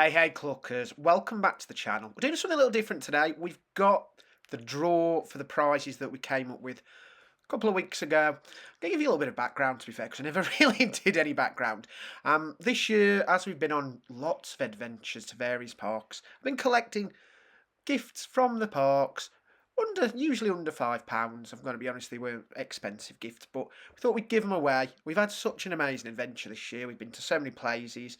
Hey, Cluckers. Welcome back to the channel. We're doing something a little different today. We've got the draw for the prizes that we came up with a couple of weeks ago. I'm going to give you a little bit of background, to be fair, because I never really did any background. This year, as we've been on lots of adventures to various parks, I've been collecting gifts from the parks, usually under £5. I'm going to be honest, they weren't expensive gifts, but we thought we'd give them away. We've had such an amazing adventure this year. We've been to so many places.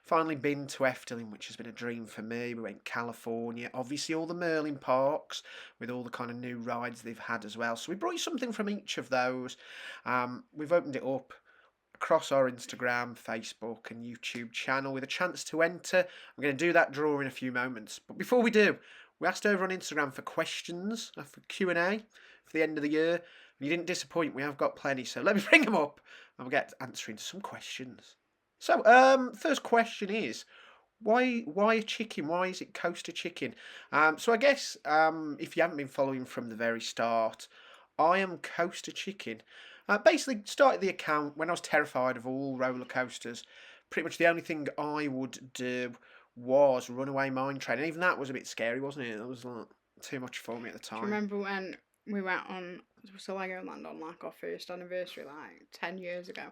Finally been to Efteling, which has been a dream for me. We went California, obviously all the Merlin parks with all the kind of new rides they've had as well. So we brought you something from each of those. We've opened it up across our Instagram, Facebook and YouTube channel with a chance to enter. I'm going to do that draw in a few moments. But before we do, we asked over on Instagram for questions, for Q&A for the end of the year. And you didn't disappoint, we have got plenty. So let me bring them up and we'll get answering some questions. So, first question is, why a chicken? Why is it Coaster Chicken? So I guess if you haven't been following from the very start, I am Coaster Chicken. Basically, started the account when I was terrified of all roller coasters. Pretty much the only thing I would do was Runaway Mine Train, and even that was a bit scary, wasn't it? That was like too much for me at the time. Do you remember when we went on to Legoland on like our first anniversary, like 10 years ago,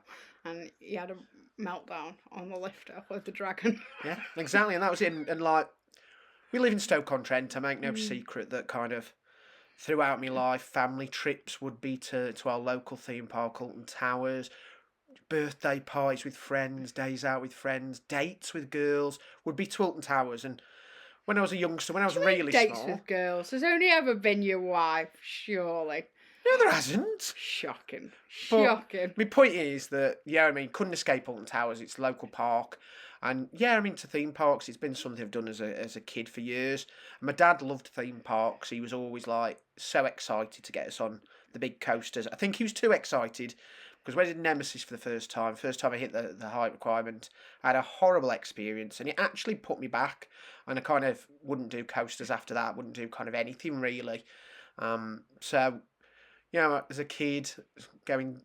and he had a meltdown on the lifter with the dragon? Yeah, exactly, and that was it. And like, we live in Stoke-on-Trent. I make no secret that kind of throughout my life, family trips would be to our local theme park, Alton Towers. Birthday parties with friends, days out with friends, dates with girls would be to Alton Towers. And when I was a youngster, when I was really dates small, with girls. There's only ever been your wife, surely. no, there hasn't. Shocking. But Shocking. my point is that, yeah, I mean, couldn't escape Alton Towers. It's a local park. And yeah, I'm into theme parks. It's been something I've done as a kid for years. And my dad loved theme parks. He was always like so excited to get us on the big coasters. I think he was too excited because when I did Nemesis for the first time I hit the height requirement, I had a horrible experience and it actually put me back. And I kind of wouldn't do coasters after that, wouldn't do kind of anything really. So, you know, as a kid, going,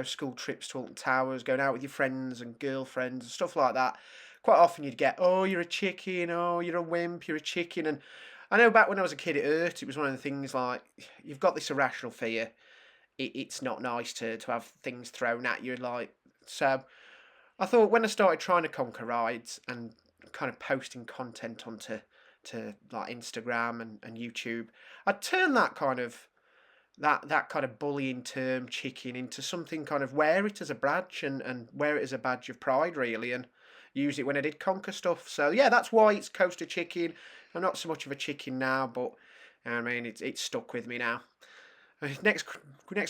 school trips to Alton Towers, going out with your friends and girlfriends and stuff like that, quite often you'd get, oh, you're a chicken, oh, you're a wimp, you're a chicken. And I know back when I was a kid, it hurt. It was one of the things like, you've got this irrational fear. It's not nice to have things thrown at you. Like, so I thought when I started trying to conquer rides and kind of posting content onto like Instagram and YouTube, I'd turn that kind of bullying term chicken into something kind of wear it as a badge and wear it as a badge of pride really and use it when I did conquer stuff. So yeah, that's why it's Coaster Chicken. I'm not so much of a chicken now, but I mean it's stuck with me now. Next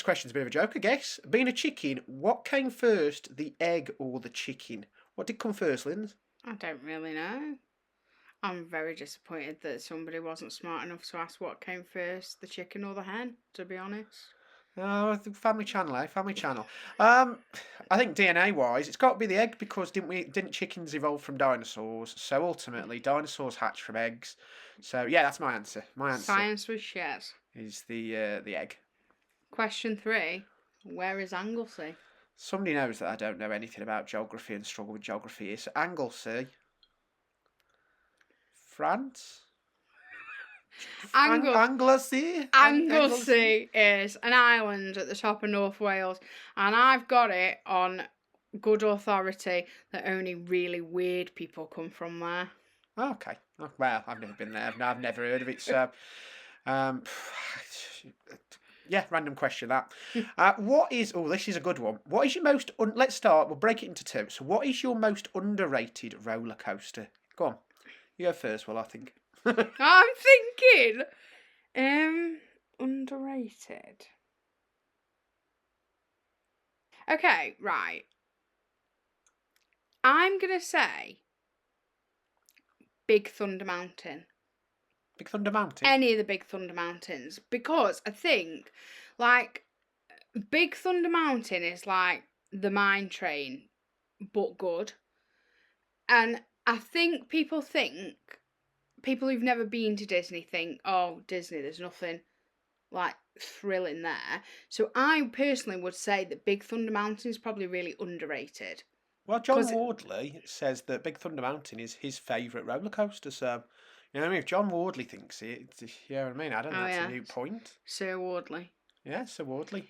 question's a bit of a joke, I guess. Being a chicken, what came first, the egg or the chicken? What did come first, Linz? I don't really know. I'm very disappointed that somebody wasn't smart enough to ask what came first, the chicken or the hen, to be honest. Oh, the Family Channel, eh? Family Channel. I think DNA-wise, it's got to be the egg because didn't chickens evolve from dinosaurs? So ultimately, dinosaurs hatch from eggs. So yeah, that's my answer. My answer. Science was shit. Is the egg. Question 3. Where is Anglesey? Somebody knows that I don't know anything about geography and struggle with geography. It's Anglesey. France? Anglesey? Anglesey is an island at the top of North Wales, and I've got it on good authority that only really weird people come from there. Okay. Well, I've never been there. I've never heard of it, so... yeah, random question that. What is... Oh, this is a good one. What is your most... Let's start. We'll break it into two. So what is your most underrated roller coaster? Go on. You go first, well, I think. I'm thinking... underrated. Okay, right. I'm going to say Big Thunder Mountain. Big Thunder Mountain? Any of the Big Thunder Mountains. Because I think, like, Big Thunder Mountain is like the mine train, but good. And I think people who've never been to Disney think, oh, Disney, there's nothing, like, thrilling there. So I personally would say that Big Thunder Mountain is probably really underrated. Well, John 'Cause Wardley says that Big Thunder Mountain is his favourite roller coaster. So, you know what I mean? If John Wardley thinks it, you know what I mean? I don't think oh that's a yeah, moot point. Sir Wardley. Yeah, so Wardley.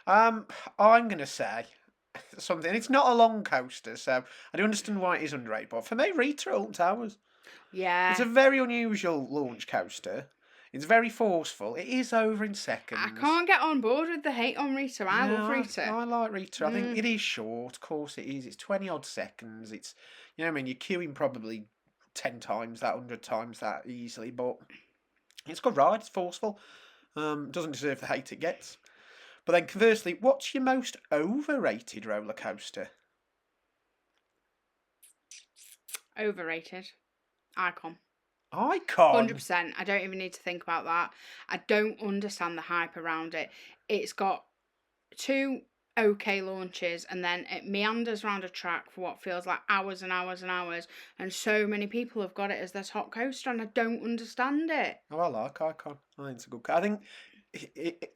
Um, I'm going to say something. It's not a long coaster, so I do understand why it is underrated. But for me, Rita at Alton Towers. It's Yeah, a very unusual launch coaster. It's very forceful. It is over in I seconds. can't get on board with the hate on Rita. I love Yeah, Rita. I like Rita. I think Mm. it is short. Of course, it is. It's 20 odd seconds. It's, you know what I mean? You're queuing probably 10 times that, 100 times that easily, but it's a good ride. It's forceful. Doesn't deserve the hate it gets. But then conversely, what's your most overrated roller coaster? Overrated. Icon. Icon. 100%. I don't even need to think about that. I don't understand the hype around it. It's got 2 okay launches and then it meanders around a track for what feels like hours and hours and hours. And so many people have got it as their top coaster and I don't understand it. Oh, I like Icon. I think it's a good. I think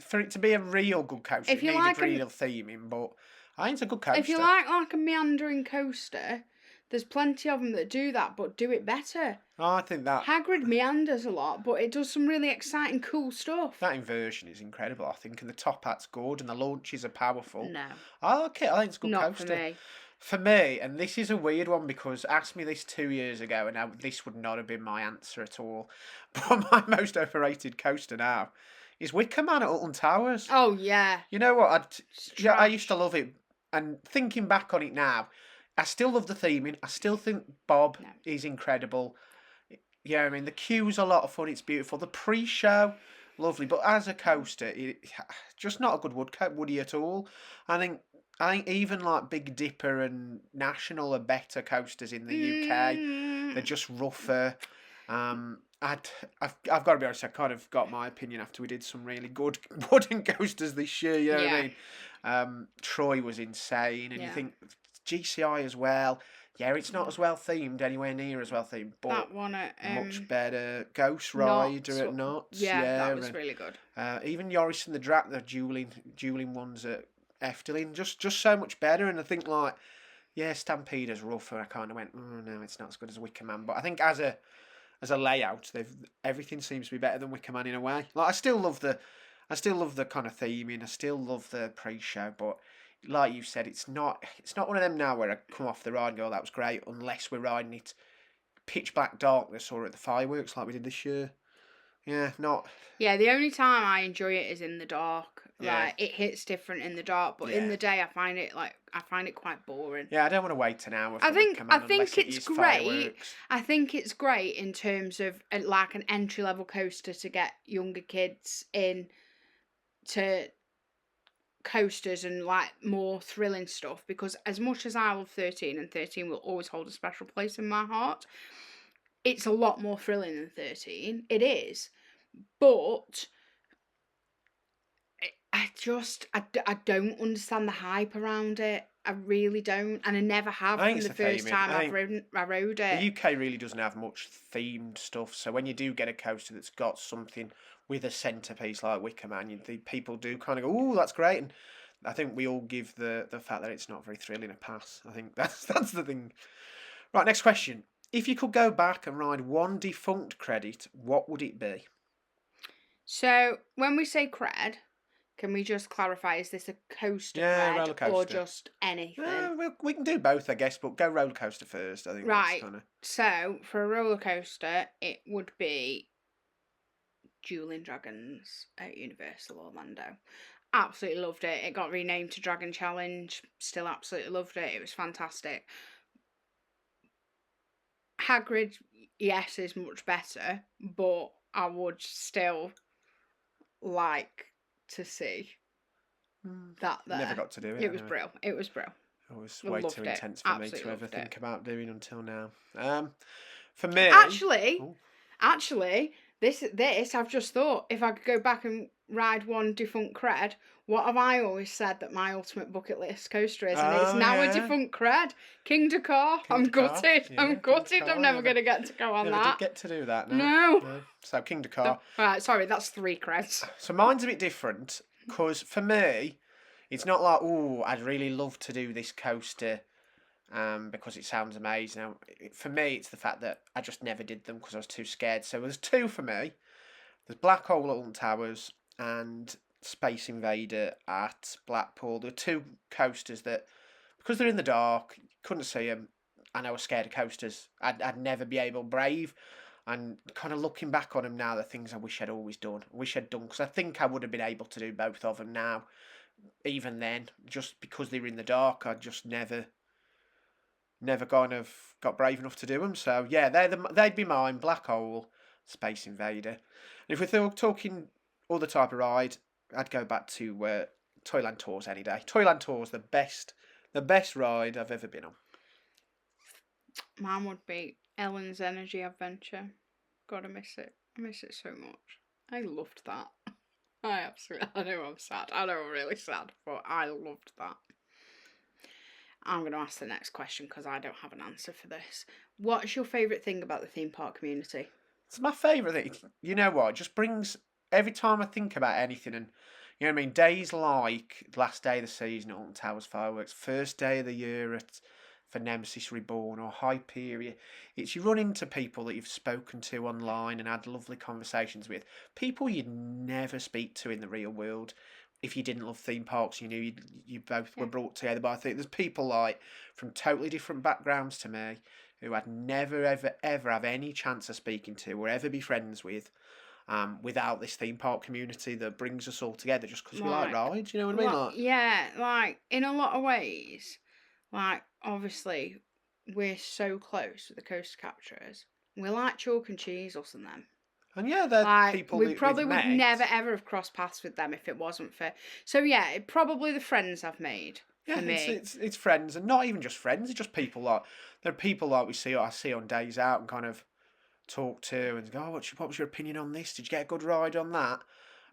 for it to be a real good coaster, If it you needed like real theming. But I think it's a good coaster. If you like a meandering coaster, there's plenty of them that do that, but do it better. Oh, I think that Hagrid meanders a lot, but it does some really exciting, cool stuff. that inversion is incredible. I think, and the top hat's good, and the launches are powerful. No, I like it. I think it's a good not coaster. for me. For me, and this is a weird one because asked me this 2 years ago, and this would not have been my answer at all. But my most overrated coaster now is Wicker Man at Alton Towers. Oh yeah, You know what? I trash. used to love it, and thinking back on it now, I still love the theming. I still think Bob No. is incredible. Yeah, I mean the queue's a lot of fun. It's beautiful. The pre-show, lovely, but as a coaster, just not a good Woody at all. I think even like Big Dipper and National are better coasters in the UK. They're just rougher. I've got to be honest. I kind of got my opinion after we did some really good wooden coasters this year. You know what I mean? Troy was insane, and you think GCI as well. Yeah, it's not as well themed, anywhere near as well themed, but that one at much better. Ghost Knott, Rider at Knott. that was really good. Even Yoris and the Drat, the dueling ones at Efteling, just so much better. And I think like, yeah, Stampede's rougher. I kind of went, oh no, it's not as good as Wicker Man. But I think as a layout, everything seems to be better than Wicker Man in a way. Like I still love the kind of theming. I still love the pre-show, but like you said, it's not one of them now where I come off the ride and go, that was great, unless we're riding it pitch black darkness or at the fireworks like we did this year. Yeah, not. Yeah, the only time I enjoy it is in the dark. Yeah. Like it hits different in the dark, but in the day I find it quite boring. Yeah, I don't want to wait an hour. For I think unless it it's is great. fireworks. I think it's great in terms of like an entry level coaster to get younger kids in to coasters and like more thrilling stuff, because as much as I love 13 and 13 will always hold a special place in my heart, it's a lot more thrilling than 13. It is. But I don't understand the hype around it. I really don't, and I never have I think from it's the the first theming. time I I rode it. The UK really doesn't have much themed stuff, so when you do get a coaster that's got something with a centrepiece like Wicker Man, the people do kind of go, "Oh, that's great," and I think we all give the fact that it's not very thrilling a pass. I think that's the thing. Right, next question. If you could go back and ride one defunct credit, what would it be? So when we say cred, can we just clarify, is this a coaster cred roller coaster. or just anything? We can do both, I guess, but go roller coaster first. I think Right. That's kind of... So for a roller coaster, it would be Dueling Dragons at Universal Orlando. Absolutely loved it. It got renamed to Dragon Challenge. Still absolutely loved it. It was fantastic. Hagrid, yes, is much better, but I would still like to see that there. Never got to do it. It was brilliant. It was brilliant. It was I way loved too it. intense for me Absolutely to ever loved think it. about doing until now. For me... Actually, this I've just thought, if I could go back and ride one defunct cred, what have I always said that my ultimate bucket list coaster is? And it's now a defunct cred. King Dakar. I'm gutted. Yeah, I'm gutted. Dakar, I'm never going to get to go on Never that. did get to do that, no. No. So, King Dakar. Right, sorry, that's 3 creds. So, mine's a bit different, because for me, it's not like, oh, I'd really love to do this coaster because it sounds amazing. Now, for me, it's the fact that I just never did them because I was too scared. So there's two for me. There's Black Hole at Alton Towers and Space Invader at Blackpool. There are two coasters that, because they're in the dark, couldn't see them, and I was scared of coasters. I'd never be able brave. And kind of looking back on them now, the things I wish I'd always done. I wish I'd done, because I think I would have been able to do both of them now. Even then, just because they were in the dark, I just never kind of got brave enough to do them. So yeah, they'd be mine. Black Hole, Space Invader. And if we're talking other type of ride, I'd go back to Toyland Tours any day. Toyland Tours, the best ride I've ever been on. Mine would be Ellen's Energy Adventure. God, I miss it. I miss it so much. I loved that. I know I'm sad. I know I'm really sad, but I loved that. I'm going to ask the next question because I don't have an answer for this. What's your favourite thing about the theme park community? It's my favourite thing. You know what? It just brings, every time I think about anything, and you know what I mean, days like last day of the season at Alton Towers Fireworks, first day of the year for Nemesis Reborn or Hyperia, it's you run into people that you've spoken to online and had lovely conversations with, people you'd never speak to in the real world. If you didn't love theme parks, you knew you both were brought together. But I think there's people like from totally different backgrounds to me who I'd never, ever have any chance of speaking to or ever be friends with without this theme park community that brings us all together just because we like rides. You know what I mean? Yeah, like in a lot of ways, like obviously we're so close with the coaster capturers. We're like chalk and cheese, us and them. And yeah, they're like, people we probably would never ever have crossed paths with them if it wasn't for. So yeah, probably the friends I've made. Yeah, for me. It's friends, and not even just friends. It's just people like there are people like I see on days out and kind of talk to and go, oh, what was your opinion on this? Did you get a good ride on that?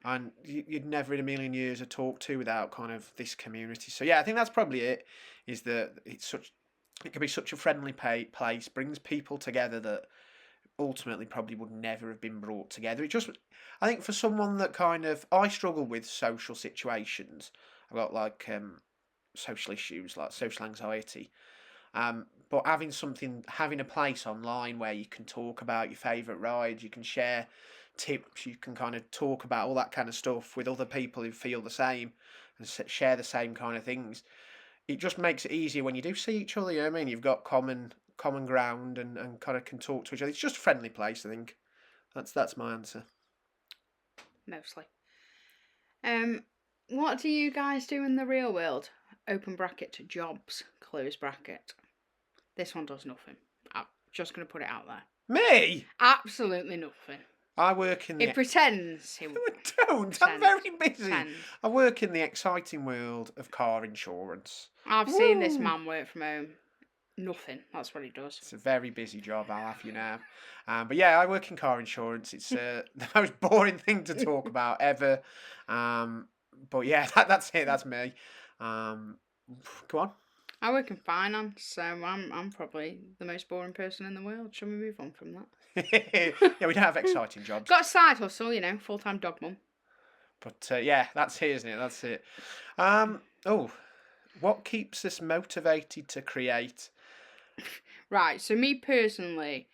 And you'd never in a million years have talked to without kind of this community. So yeah, I think that's probably it. Is that it can be such a friendly place, brings people together that ultimately probably would never have been brought together. I think for someone that kind of, I struggle with social situations. I've got like social issues like social anxiety. But having a place online where you can talk about your favourite rides, you can share tips, you can kind of talk about all that kind of stuff with other people who feel the same and share the same kind of things. It just makes it easier when you do see each other. You know what I mean? You've got common ground and kind of can talk to each other. It's just a friendly place, I think. That's my answer. Mostly. What do you guys do in the real world? Open bracket, jobs, close bracket. This one does nothing. I'm just going to put it out there. Me? Absolutely nothing. I work in the... It pretends. Don't. I'm very busy. I work in the exciting world of car insurance. I've seen this man work from home. Nothing. That's what he does. It's a very busy job, I'll have you know. But yeah, I work in car insurance. It's the most boring thing to talk about ever. But yeah, that's it. That's me. Go on. I work in finance, so I'm probably the most boring person in the world. Shall we move on from that? Yeah, we don't have exciting jobs. Got a side hustle, full-time dog mum. But yeah, that's it, isn't it? That's it. What keeps us motivated to create? Right, so me personally,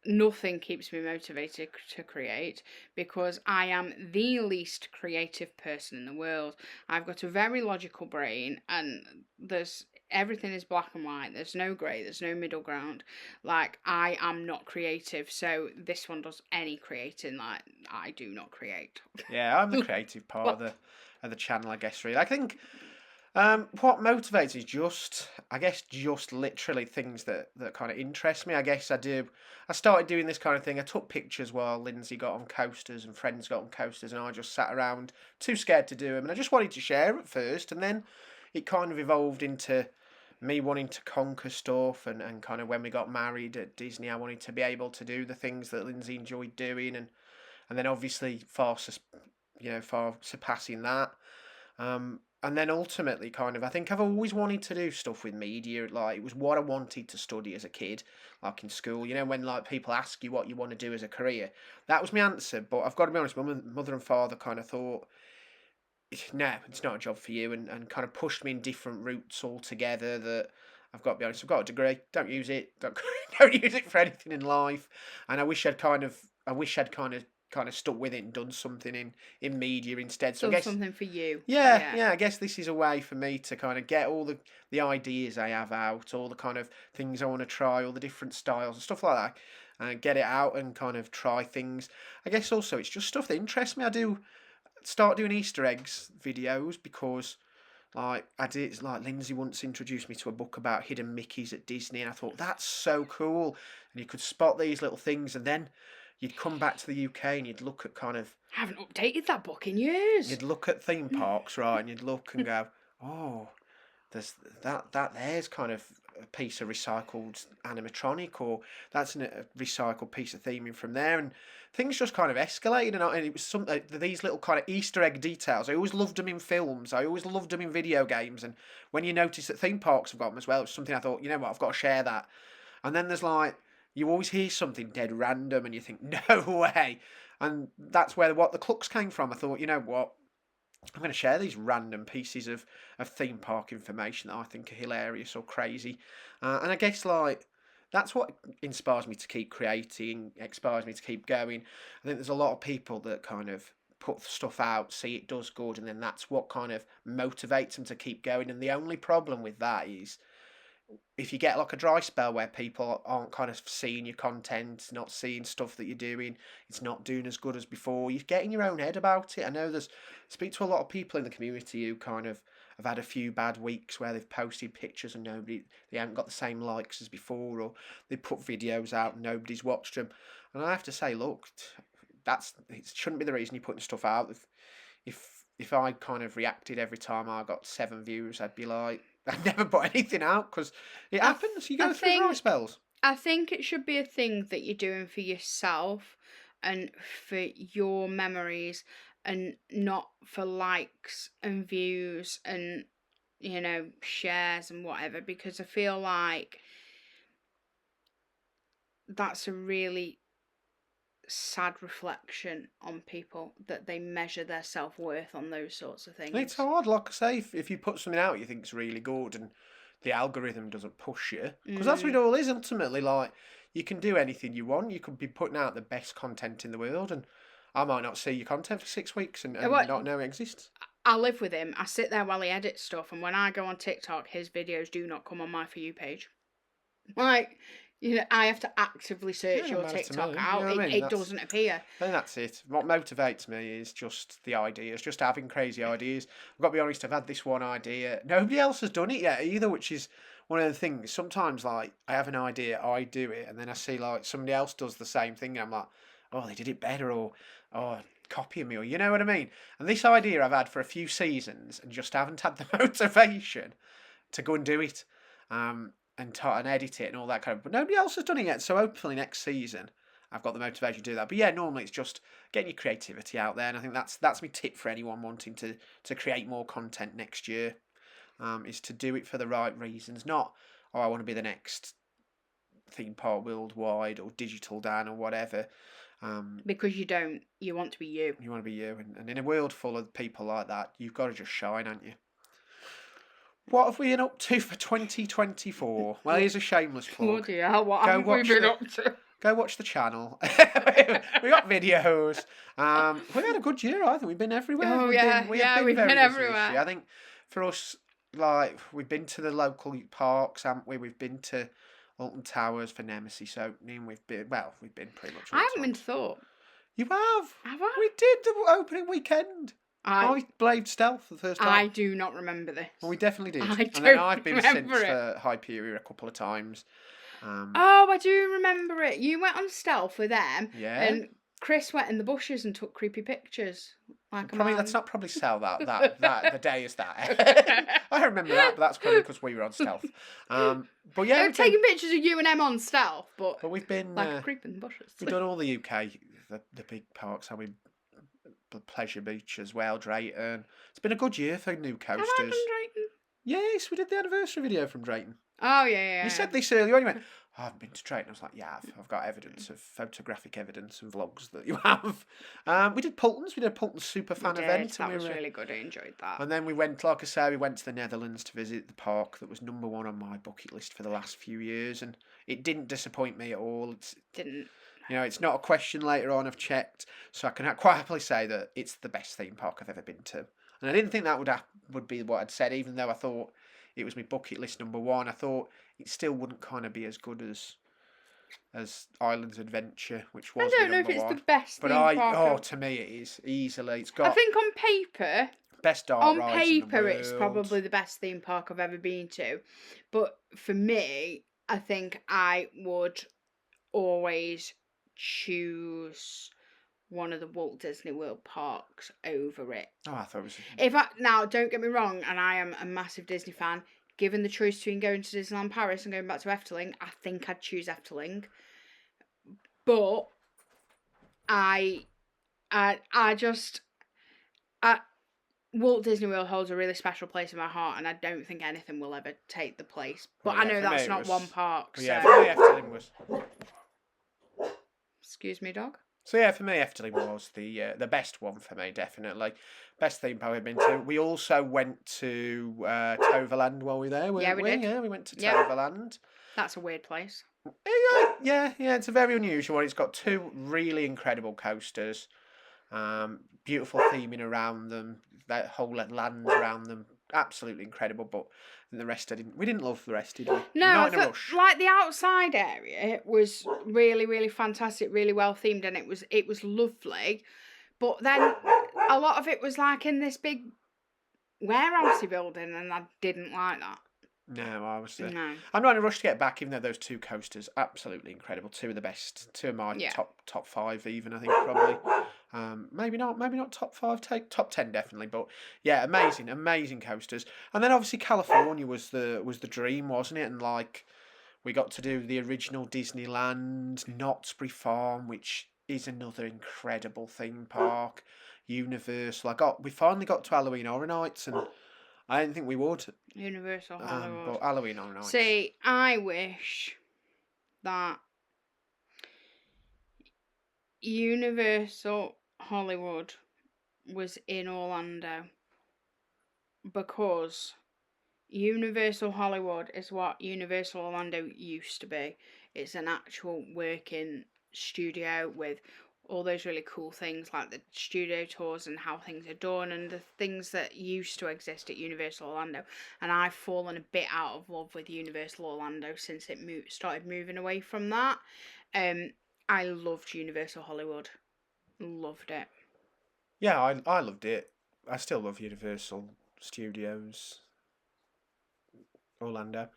nothing keeps me motivated to create because I am the least creative person in the world. I've got a very logical brain and everything is black and white. There's no grey, there's no middle ground. Like, I am not creative, so this one does any creating. Like, I do not create. Yeah, I'm the creative part of the channel, I guess, really. I think what motivates is just literally things that kind of interest me. I guess I started doing this kind of thing. I took pictures while Lindsay got on coasters and friends got on coasters, and I just sat around too scared to do them. And I just wanted to share at first, and then it kind of evolved into me wanting to conquer stuff, and kind of when we got married at Disney, I wanted to be able to do the things that Lindsay enjoyed doing, and then obviously far surpassing that. And then ultimately, kind of, I think I've always wanted to do stuff with media. Like, it was what I wanted to study as a kid, like in school. When like people ask you what you want to do as a career, that was my answer. But I've got to be honest, my mother and father kind of thought, no, it's not a job for you, and kind of pushed me in different routes altogether that I've got to be honest. I've got a degree. Don't use it. Don't use it for anything in life. And I wish I'd kind of stuck with it and done something in media instead. So I Done guess something for you. yeah, Yeah. yeah. I guess this is a way for me to kind of get all the ideas I have out, all the kind of things I want to try, all the different styles and stuff like that, and get it out and kind of try things. I guess also it's just stuff that interests me. I do start doing Easter eggs videos because like I did, like Lindsay once introduced me to a book about hidden Mickeys at Disney, and I thought that's so cool. And you could spot these little things, and then you'd come back to the UK and you'd look at kind of I haven't updated that book in years. you'd look at theme parks, right, and you'd look and go, oh, there's that there's kind of a piece of recycled animatronic, or that's a recycled piece of theming from there, and things just kind of escalated, and it was some these little kind of Easter egg details. I always loved them in films. I always loved them in video games, and when you notice that theme parks have got them as well, it's something I thought, you know what, I've got to share that. And then there's like you always hear something dead random, and you think, no way. And that's where what the Clucks came from. I thought, you know what, I'm going to share these random pieces of theme park information that I think are hilarious or crazy. And I guess, like, that's what inspires me to keep creating, inspires me to keep going. I think there's a lot of people that kind of put stuff out, see it does good, and then that's what kind of motivates them to keep going. And the only problem with that is if you get like a dry spell where people aren't kind of seeing your content, not seeing stuff that you're doing, it's not doing as good as before, you get in your own head about it. I know speak to a lot of people in the community who kind of have had a few bad weeks where they've posted pictures and they haven't got the same likes as before, or they put videos out and nobody's watched them. And I have to say, look, it shouldn't be the reason you're putting stuff out. If I kind of reacted every time I got 7 views, I'd be like, I'd never put anything out because it happens. You go through dry spells. I think it should be a thing that you're doing for yourself and for your memories, and not for likes and views and, you know, shares and whatever, because I feel like that's a really sad reflection on people, that they measure their self-worth on those sorts of things. It's hard, like I say, if you put something out you think's really good and the algorithm doesn't push you, because that's what it all is ultimately. Like, you can do anything you want. You could be putting out the best content in the world, and I might not see your content for 6 weeks and not know it exists. I live with him. I sit there while he edits stuff, and when I go on TikTok, his videos do not come on my For You page. Like, you know, I have to actively search your TikTok out. You know what I mean? It doesn't appear. I think that's it. What motivates me is just the ideas, just having crazy ideas. I've got to be honest, I've had this one idea. Nobody else has done it yet either, which is one of the things. Sometimes, like, I have an idea, I do it, and then I see, like, somebody else does the same thing, and I'm like, oh, they did it better, or, oh, copying me, or you know what I mean? And this idea I've had for a few seasons and just haven't had the motivation to go and do it. And edit it and all that kind of, but nobody else has done it yet. So hopefully next season I've got the motivation to do that. But yeah, normally it's just getting your creativity out there, and I think that's my tip for anyone wanting to create more content next year, is to do it for the right reasons. Not, oh, I want to be the next theme park worldwide or Digital Dan or whatever. Because you don't. You want to be you. You want to be you, and in a world full of people like that, you've got to just shine, haven't you? What have we been up to for 2024? Well, here's a shameless plug. Oh dear, what have we been up to? Go watch the channel. We got videos. We've had a good year, I think. We've been everywhere. Oh, we've yeah. We've been everywhere. I think for us, like, we've been to the local parks, haven't we? We've been to Alton Towers for Nemesis opening. We've been pretty much all I haven't been to Thorpe. You have? Have I? We did the opening weekend. I played Stealth for the first time. I do not remember this. Well, we definitely did. And then I've been since remember it. for Hyperion a couple of times. Oh, I do remember it. You went on Stealth with them. Yeah. And Chris went in the bushes and took creepy pictures. Let's not probably sell that the day is that. I remember that, but that's probably because we were on Stealth. But yeah, they're taking pictures of you and Em on Stealth, but we've been like a creep in the bushes. We've done all the UK, the big parks. How we Pleasure Beach as well, Drayton. It's been a good year for new coasters. Have I done Drayton? Yes, we did the anniversary video from Drayton. Oh yeah. You said this earlier on. You went, I haven't been straight. And I was like, yeah, I've got evidence of photographic evidence and vlogs that you have. We did Pulton's. We did a Pulton's super fan event. That was really good. I enjoyed that. And then we went, like I say, we went to the Netherlands to visit the park that was number one on my bucket list for the last few years. And it didn't disappoint me at all. Didn't. You know, it's not a question later on. I've checked. So I can quite happily say that it's the best theme park I've ever been to. And I didn't think that would be what I'd said, even though I thought it was my bucket list number one. I thought it still wouldn't kind of be as good as Islands Adventure, which was. I don't know if it's one. the best theme park. To me it is easily. It's got. I think on paper. Best dark rides in the world. It's probably the best theme park I've ever been to, but for me, I think I would always choose one of the Walt Disney World parks over it. Oh, I thought it was. Now, don't get me wrong, and I am a massive Disney fan. Given the choice between going to Disneyland Paris and going back to Efteling, I think I'd choose Efteling. But Walt Disney World holds a really special place in my heart, and I don't think anything will ever take the place. But I know that's not one park. So. Yeah, for me, Efteling was. Excuse me, dog. So yeah, for me, Efteling was the best one for me, definitely. Best theme park I've been to. We also went to Toverland while we were there. Yeah, we did. Yeah, we went to Toverland. That's a weird place. Yeah, it's a very unusual one. It's got two really incredible coasters. Beautiful theming around them. That whole land around them. Absolutely incredible, but the rest we didn't love the rest, did we? No, Not in a rush. Like the outside area was really, really fantastic, really well themed, and it was lovely. But then a lot of it was like in this big warehousey building, and I didn't like that. No, I was. No. I'm not in a rush to get back, even though those two coasters absolutely incredible. Two of the best. Two of my top five, even I think probably. Maybe not top five. Top 10 definitely. But yeah, amazing coasters. And then obviously California was the dream, wasn't it? And like we got to do the original Disneyland, Knott's Farm, which is another incredible theme park. Universal. We finally got to Halloween Horror Nights, and I didn't think we would. Universal Hollywood. But Halloween Horror Nights. See, I wish that Universal Hollywood was in Orlando, because Universal Hollywood is what Universal Orlando used to be. It's an actual working studio with all those really cool things like the studio tours and how things are done and the things that used to exist at Universal Orlando. And I've fallen a bit out of love with Universal Orlando since it started moving away from that. I loved Universal Hollywood. Loved it. Yeah, I loved it. I still love Universal Studios Orlando.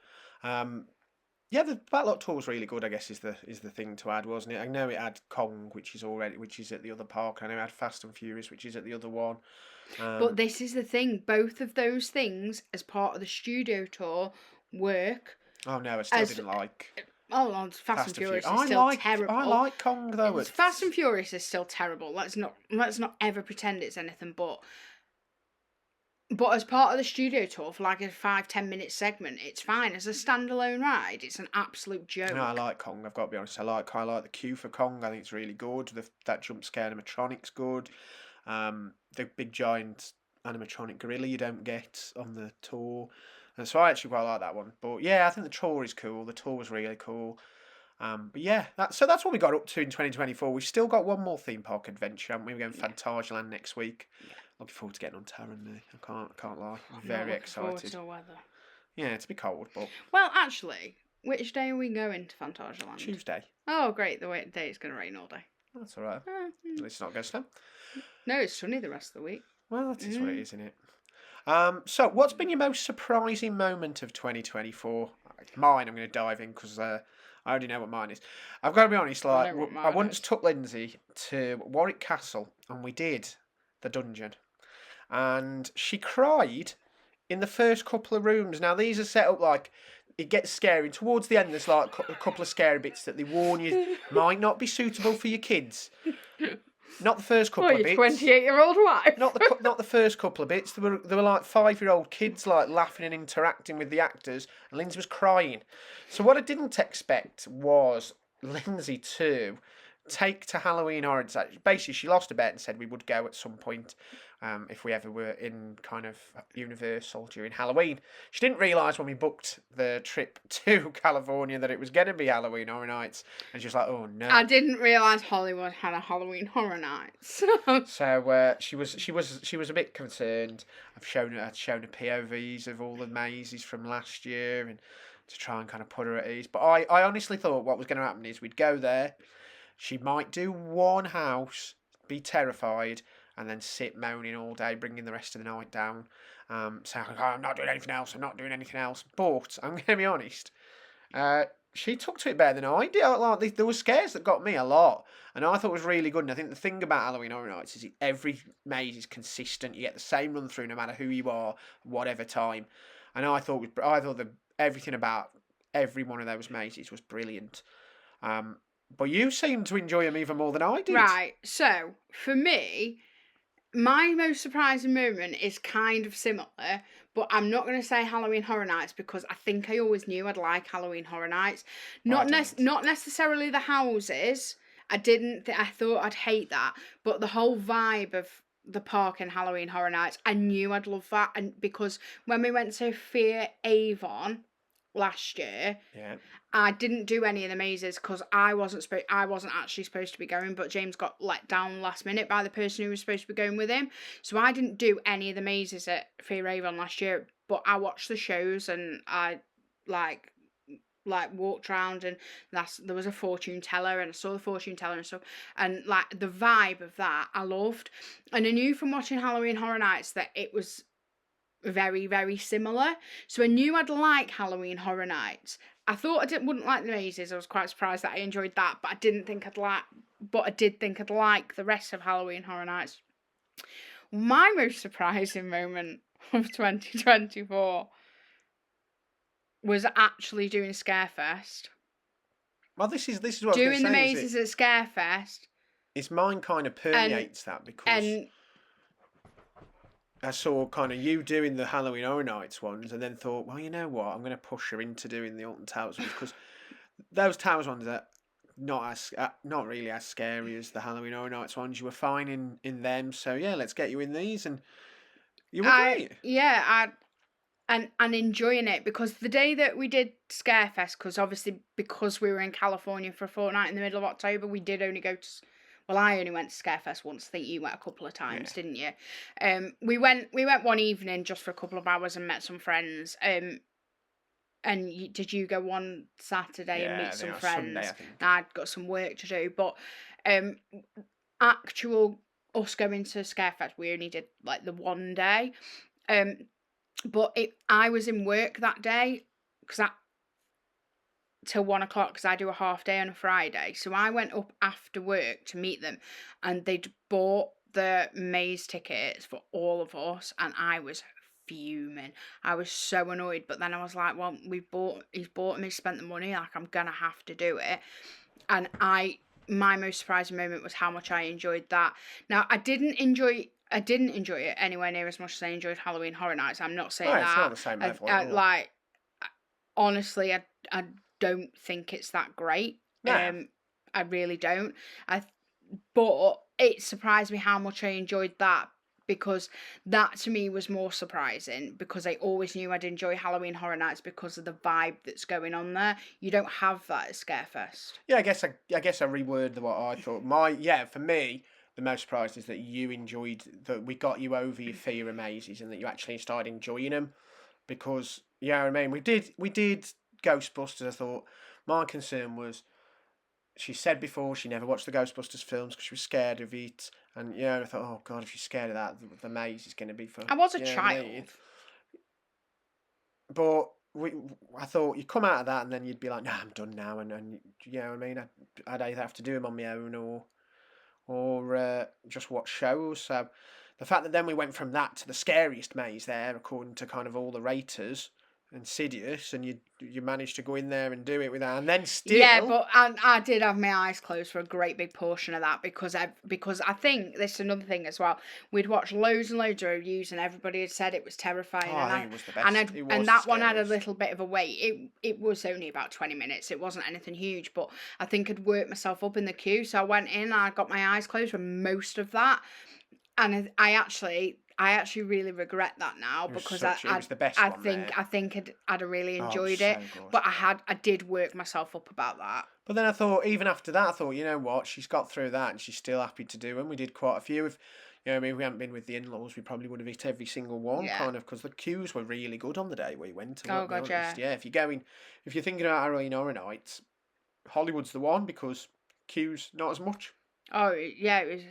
Yeah, the Backlot tour was really good, I guess, is the thing to add, wasn't it? I know it had Kong, which is at the other park. I know it had Fast and Furious, which is at the other one. But this is the thing. Both of those things, as part of the studio tour, work. Oh, no, I still didn't like... Oh, Fast and Furious is still terrible. I like Kong, though. Fast and Furious is still terrible. Let's not ever pretend it's anything but... But as part of the studio tour, for like a 5-10 minute segment, it's fine. As a standalone ride, it's an absolute joke. No, I like Kong. I've got to be honest. I like the queue for Kong. I think it's really good. That jump scare animatronic's good. The big giant animatronic gorilla you don't get on the tour, and so I actually quite like that one. But yeah, I think the tour is cool. The tour was really cool. But yeah, that's what we got up to in 2024. We've still got one more theme park adventure, haven't we? We're going Fantasyland next week. Yeah. Looking forward to getting on Tara and me. I can't lie. I'm very excited. To weather. Yeah, it's a bit cold, but... Well, actually, which day are we going to Fantasyland? Tuesday. Oh, great. The day it's going to rain all day. That's all right. At least it's not going to snow. No, it's sunny the rest of the week. Well, that is what it is, isn't it? So, what's been your most surprising moment of 2024? Mine, I'm going to dive in because I already know what mine is. I've got to be honest, I once took Lindsay to Warwick Castle and we did the dungeon. And she cried in the first couple of rooms. Now, these are set up like it gets scary. Towards the end, there's like a couple of scary bits that they warn you might not be suitable for your kids. Not the first couple Well, of your bits. 28-year-old wife. Not the first couple of bits. There were like 5-year-old kids like laughing and interacting with the actors, and Lindsay was crying. So what I didn't expect was Lindsay to take to Halloween Horror Nights. Basically, she lost a bet and said we would go at some point if we ever were in kind of Universal during Halloween. She didn't realise when we booked the trip to California that it was going to be Halloween Horror Nights, and she was like, "Oh no!" I didn't realise Hollywood had a Halloween Horror Nights. So she was a bit concerned. I'd shown her POVs of all the mazes from last year and to try and kind of put her at ease. But I honestly thought what was going to happen is we'd go there. She might do one house, be terrified, and then sit moaning all day, bringing the rest of the night down. Saying, oh, I'm not doing anything else. I'm not doing anything else. But I'm going to be honest. She took to it better than I did. Like, there were scares that got me a lot, and I thought it was really good. And I think the thing about Halloween Horror Nights is every maze is consistent. You get the same run through no matter who you are, whatever time. And I thought that everything about every one of those mazes was brilliant. But you seemed to enjoy them even more than I did. Right, so for me, my most surprising moment is kind of similar, but I'm not going to say Halloween Horror Nights because I think I always knew I'd like Halloween Horror Nights. Not necessarily the houses. I thought I'd hate that, but the whole vibe of the park and Halloween Horror Nights, I knew I'd love that. And because when we went to Fear Avon last year, yeah, I didn't do any of the mazes because I wasn't actually supposed to be going, but James got let down last minute by the person who was supposed to be going with him. So I didn't do any of the mazes at Fear Avon last year, but I watched the shows and I like walked around and there was a fortune teller and I saw the fortune teller and stuff, and like the vibe of that I loved. And I knew from watching Halloween Horror Nights that it was very, very similar. So I knew I'd like Halloween Horror Nights. I thought wouldn't like the mazes. I was quite surprised that I enjoyed that, but I did think I'd like the rest of Halloween Horror Nights. My most surprising moment of 2024 was actually doing Scarefest. Well, this is what doing I was the saying, mazes at Scarefest. It's mine kind of permeates that because I saw kind of you doing the Halloween Horror Nights ones and then thought, well, you know what, I'm going to push her into doing the Alton Towers ones because those Towers ones are not really as scary as the Halloween Horror Nights ones. You were fine in them, so yeah, let's get you in these, and you were great. Yeah, and enjoying it because the day that we did Scarefest, because we were in California for a fortnight in the middle of October, we did only go to. Well, I only went to Scarefest once. I think you went a couple of times, didn't you? We went one evening just for a couple of hours and met some friends. And did you go one Saturday and meet some friends? Sunday, I think. I'd got some work to do, but actual us going to Scarefest, we only did like the one day. But I was in work that day till 1 o'clock because I do a half day on a Friday. So I went up after work to meet them, and they'd bought the maze tickets for all of us, and I was fuming. I was so annoyed, but then I was like, well, he's bought me, spent the money, like I'm gonna have to do it. And my most surprising moment was how much I enjoyed that. Now I didn't enjoy it anywhere near as much as I enjoyed Halloween Horror Nights. I'm not saying that. It's not the same level. Like, honestly, I don't think it's that great. No. I really don't. But it surprised me how much I enjoyed that, because that to me was more surprising, because I always knew I'd enjoy Halloween Horror Nights because of the vibe that's going on there. You don't have that at Scarefest. Yeah, I guess I reworded what I thought. For me, the most surprise is that you enjoyed that we got you over your fear of mazes and that you actually started enjoying them, because I mean we did Ghostbusters. I thought my concern was, she said before she never watched the Ghostbusters films because she was scared of it, and I thought, oh god, if she's scared of that, the maze is going to be for. I was a child, but I thought you'd come out of that and then you'd be like, no, I'm done now, and you know what I mean. I'd either have to do them on my own or just watch shows. So the fact that then we went from that to the scariest maze there, according to kind of all the raters, insidious, and you managed to go in there and do it without, and then Yeah, still. but I did have my eyes closed for a great big portion of that because I think this is another thing as well. We'd watched loads and loads of reviews and everybody had said it was terrifying, Oh, I and think it was the and best. It was the that one had a scariest. little bit of a wait. It was only about 20 minutes. It wasn't anything huge, but I think I'd worked myself up in the queue, so I went in. I got my eyes closed for most of that, and I actually really regret that now It was because such. It was the best one there. I think I'd have really Oh, it was enjoyed it, so good. but I did work myself up about that. But then I thought, even after that, I thought, you know what, she's got through that and she's still happy to do. And we did quite a few. If I mean, we hadn't been with the in-laws, we probably would have hit every single one, Yeah. kind of, because the queues were really good on the day we went. To Oh be god, honest, yeah. yeah. If you're thinking about Halloween Horror Nights, Hollywood's the one because queues not as much. Oh yeah, it was.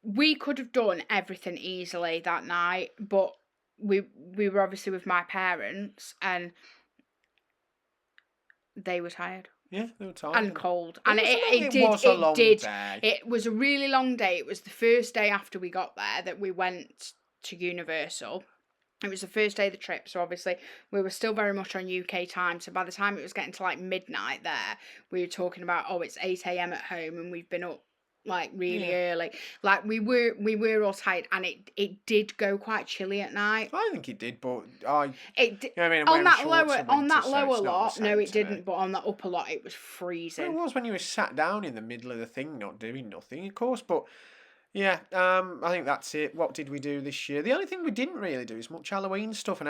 We could have done everything easily that night, but we were obviously with my parents and they were tired Yeah, they were tired. and cold, It and was a long, it it did was a long did day. it was a really long day. It was the first day after we got there that we went to Universal. It was the first day of the trip, so obviously we were still very much on UK time. So by the time it was getting to like midnight there, we were talking about, oh, it's 8 a.m. at home and we've been up like really Yeah. early. Like we were all tired, and it did go quite chilly at night. I think it did, but It you know what I mean, I'm on wearing that shorts lower in winter, so lower it's not the lot, no, same it to me. didn't. But on that upper lot, it was Well, freezing. it was when you were sat down in the middle of the thing, not doing nothing, of course. But yeah, I think that's it. What did we do this year? The only thing we didn't really do is much Halloween stuff, and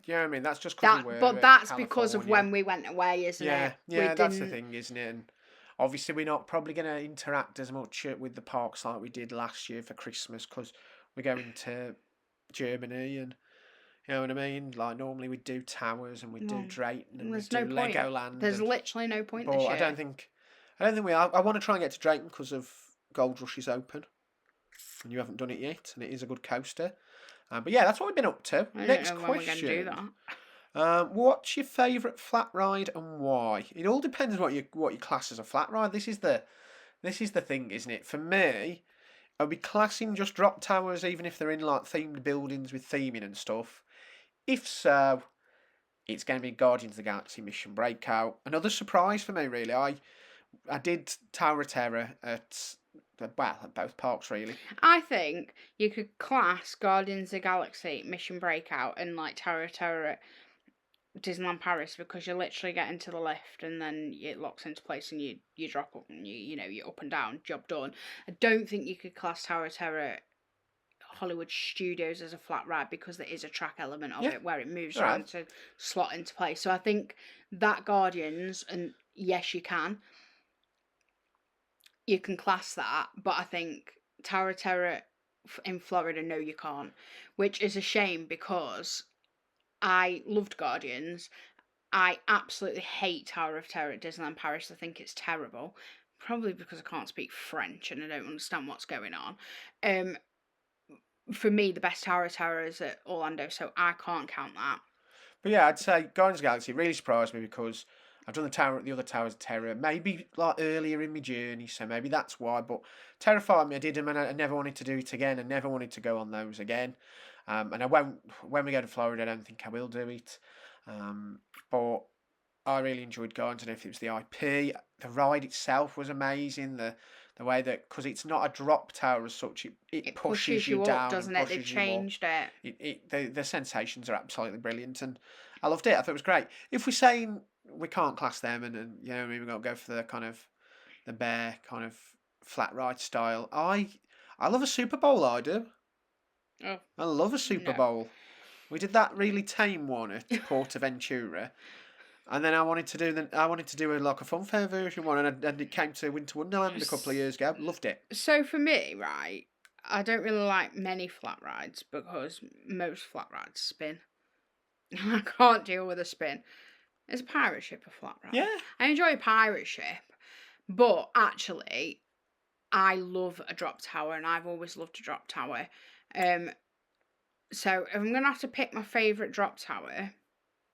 you know what I mean, that's just because we were But at that's because of California. when we went away, isn't Yeah, it? We yeah, that's the didn't. thing, isn't it? And obviously, we're not probably going to interact as much with the parks like we did last year for Christmas because we're going to Germany, and you know what I mean. Like normally we'd do Towers and we'd do No, Drayton and we'd there's do no point. Legoland, There's and literally no point but this I year. don't think we are. I want to try and get to Drayton because of Gold Rush is open, and you haven't done it yet, and it is a good coaster. But yeah, that's what we've been up to. I don't Next know when we're going to do question. that. What's your favourite flat ride and why? It all depends what you class as a flat ride. This is the thing, isn't it? For me, I'll be classing just drop towers, even if they're in like themed buildings with theming and stuff. If so, it's going to be Guardians of the Galaxy Mission Breakout. Another surprise for me, really. I did Tower of Terror at both parks, really. I think you could class Guardians of the Galaxy Mission Breakout and like Tower of Terror at Disneyland Paris because you literally get into the lift and then it locks into place and you drop up and you're up and down, job done. I don't think you could class Tower of Terror at Hollywood Studios as a flat ride because there is a track element of Yeah, it where it moves alright. around to slot into place. So I think that Guardians, and yes, you can class that, but I think Tower of Terror in Florida, no, you can't, which is a shame because I loved Guardians. I absolutely hate Tower of Terror at Disneyland Paris. I think it's terrible, probably because I can't speak French and I don't understand what's going on. For me, the best Tower of Terror is at Orlando, so I can't count that. But yeah, I'd say Guardians of the Galaxy really surprised me because I've done the other Towers of Terror, maybe like earlier in my journey, so maybe that's why. But terrified me, I did them, and I never wanted to do it again. I never wanted to go on those again. And I won't when we go to Florida. I don't think I will do it. But I really enjoyed Guardians. I don't know if it was the IP. The ride itself was amazing. The way that because it's not a drop tower as such, it pushes you up, down, doesn't and it? They've pushes you up. changed it. The sensations are absolutely brilliant, and I loved it. I thought it was great. If we're saying we can't class them, and you know, maybe we've got to go for the kind of the bare kind of flat ride style. I love a Super Bowl. I do. Oh, I love a Super no. Bowl. We did that really tame one at Portaventura. And then I wanted to do like a funfair version one, and it came to Winter Wonderland a couple of years ago. Loved it. So for me, right, I don't really like many flat rides because most flat rides spin. I can't deal with a spin. Is a pirate ship a flat ride? Yeah. I enjoy a pirate ship, but actually, I love a drop tower, and I've always loved a drop tower. So if I'm gonna have to pick my favourite drop tower,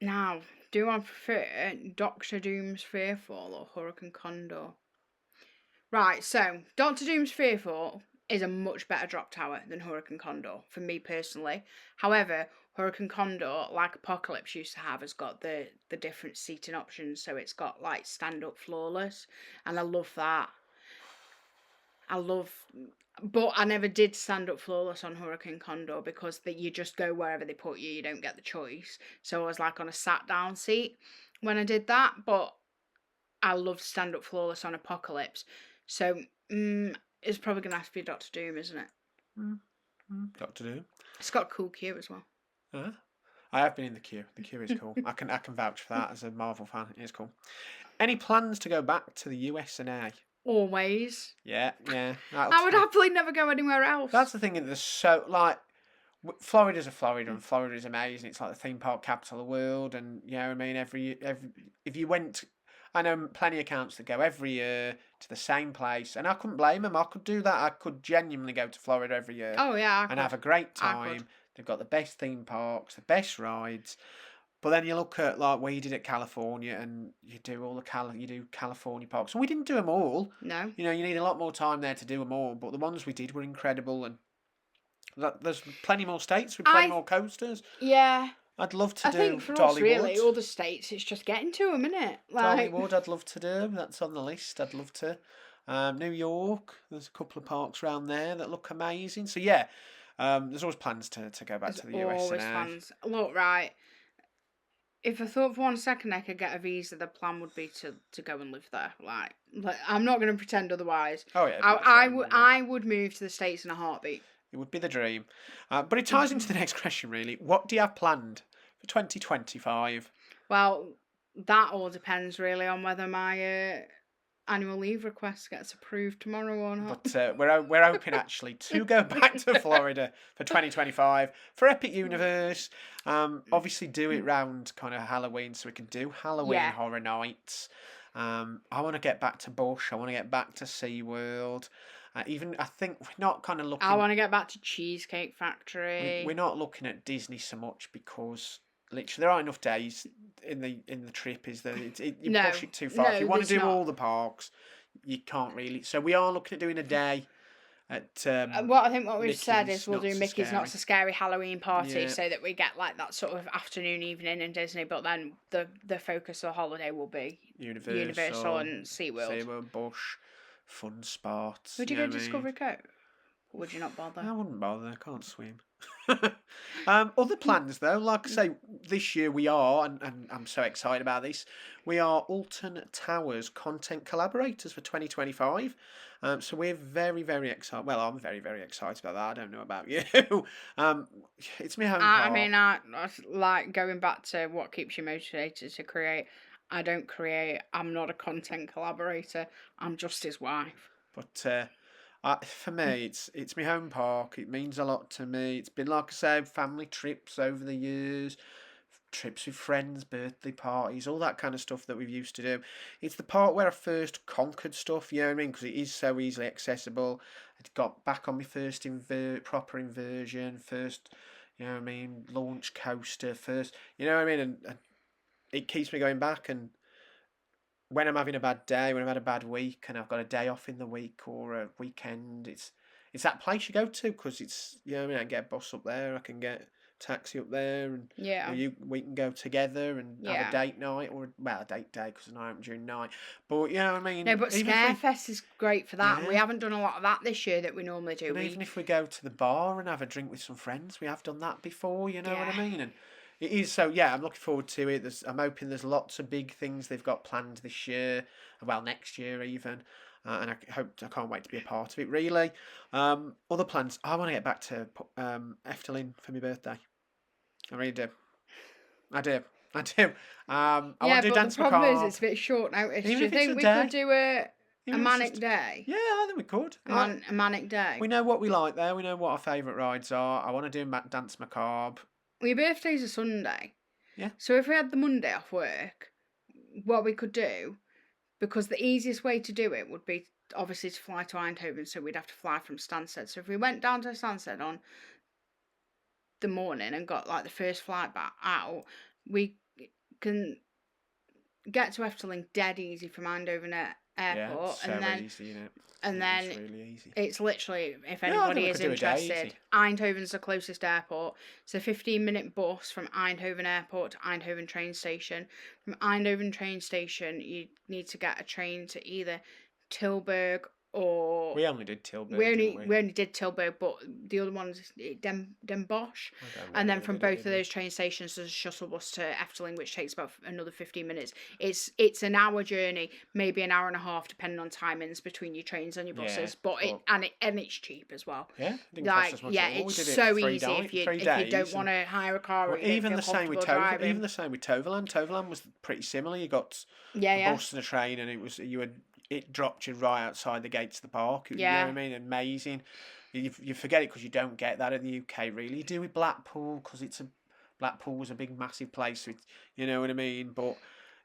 now, do I prefer Doctor Doom's Fearfall or Hurricane Condor? Right, so Doctor Doom's Fearfall is a much better drop tower than Hurricane Condor, for me personally. However, Hurricane Condor, like Apocalypse used to have, has got the different seating options. So it's got like stand-up floorless, and I love that. But I never did stand up flawless on Hurricane Condor because you just go wherever they put you. You don't get the choice. So I was like on a sat down seat when I did that. But I loved stand up flawless on Apocalypse. So it's probably gonna have to be Doctor Doom, isn't it? Doctor Doom. It's got a cool queue as well. I have been in the queue. The queue is cool. I can vouch for that as a Marvel fan. It is cool. Any plans to go back to the USA? Always. Yeah. I would happily never go anywhere else. That's the thing. There's so like Florida's a Florida, and Florida's amazing. It's like the theme park capital of the world, and you know what I mean. Every if you went, I know plenty of accounts that go every year to the same place, and I couldn't blame them. I could do that. I could genuinely go to Florida every year. Oh yeah, and have a great time. They've got the best theme parks, the best rides. But then you look at like what you did at California, and you do all the California parks, and we didn't do them all. No. You know, you need a lot more time there to do them all. But the ones we did were incredible, and there's plenty more states with plenty more coasters. Yeah. I'd love to do. I think for Dollywood. us, really, all the states, it's just getting to them, isn't it? Like... Dollywood, I'd love to do. That's on the list. I'd love to. New York, there's a couple of parks around there that look amazing. So yeah, there's always plans to go back to the US. Always plans. Look, right. If I thought for 1 second I could get a visa, the plan would be to go and live there. Like I'm not going to pretend otherwise. Oh yeah. I would move to the States in a heartbeat. It would be the dream. But it ties into the next question, really. What do you have planned for 2025? Well, that all depends really on whether my annual leave request gets approved tomorrow or not. But we're hoping actually to go back to Florida for 2025 for Epic Universe. Obviously do it round kind of Halloween so we can do Halloween horror nights. I want to get back to Bush. I want to get back to SeaWorld. Even I think we're not kind of looking. I want to get back to Cheesecake Factory. We're not looking at Disney so much because literally there aren't enough days in the trip. Is that you push it too far? If you want to do all the parks, you can't really. So we are looking at doing a day at. What we've said is we'll do Not So Mickey's Scary. Not So Scary Halloween party, so that we get like that sort of afternoon, evening in Disney. But then the focus of the holiday will be Universal and SeaWorld. SeaWorld, Bush, fun spots. Would you go to Discovery Cove? Or would you not bother? I wouldn't bother. I can't swim. Other plans though, like I say, this year we are, and I'm so excited about this. We are Alton Towers content collaborators for 2025. So we're very, very excited. Well, I'm very, very excited about that. I don't know about you. It's my home park. I mean, I like going back to what keeps you motivated to create. I don't create. I'm not a content collaborator. I'm just his wife. But for me, it's my home park. It means a lot to me. It's been, like I said, family trips over the years, trips with friends, birthday parties, all that kind of stuff that we've used to do. It's the part where I first conquered stuff, you know what I mean? Because it is so easily accessible. I got back on my first proper inversion, first, you know what I mean, launch coaster, first, you know what I mean? And it keeps me going back, and when I'm having a bad day, when I've had a bad week, and I've got a day off in the week or a weekend, it's that place you go to because it's, you know what I mean, I can get a bus up there, I can get a taxi up there, and we can go together and have a date night, or a date day because it's not open during night. But you know what I mean. No, but Scarefest is great for that. Yeah. We haven't done a lot of that this year that we normally do. And even if we go to the bar and have a drink with some friends, we have done that before. You know what I mean? And it is so. Yeah, I'm looking forward to it. I'm hoping there's lots of big things they've got planned this year. Well, next year even. And I can't wait to be a part of it. Really, other plans. I want to get back to Efteling for my birthday. I really do. I do. I want to do Dance Macabre. The problem is it's a bit short notice. Do you think we could do a manic day? Yeah, I think we could. A manic day. We know what we like there. We know what our favourite rides are. I want to do Dance Macabre. Well, your birthday's a Sunday. Yeah. So if we had the Monday off work, what we could do, because the easiest way to do it would be obviously to fly to Eindhoven, so we'd have to fly from Stansted. So if we went down to Stansted on the morning and got like the first flight back out, we can get to Efteling dead easy from Eindhoven at Airport, it's so easy, isn't it? and then It's really easy. it's literally, if Yeah, I think anybody we is could do a day interested, easy. Eindhoven's the closest airport. It's a 15-minute bus from Eindhoven Airport to Eindhoven train station. From Eindhoven train station, you need to get a train to either Tilburg or We only did Tilburg, didn't we? we only did Tilburg, but the other one's Den Bosch. I don't And then remember from whether we both of did, those train stations, there's a shuttle bus to Efteling, which takes about another 15 minutes. It's an hour journey, maybe an hour and a half, depending on timings between your trains and your buses. Yeah, But it's cheap as well. Yeah, it didn't cost us much at all. We It's did it so 3 easy days, if you 3 if you days, don't want to hire a car or well, you don't even feel the same with comfortable driving. Even the same with Toverland. Toverland was pretty similar. You got Yeah, a yeah. bus and a train, and it dropped you right outside the gates of the park. You know what I mean? Amazing. You forget it because you don't get that in the UK. Really, you do with Blackpool because Blackpool was a big, massive place. With, you know what I mean? But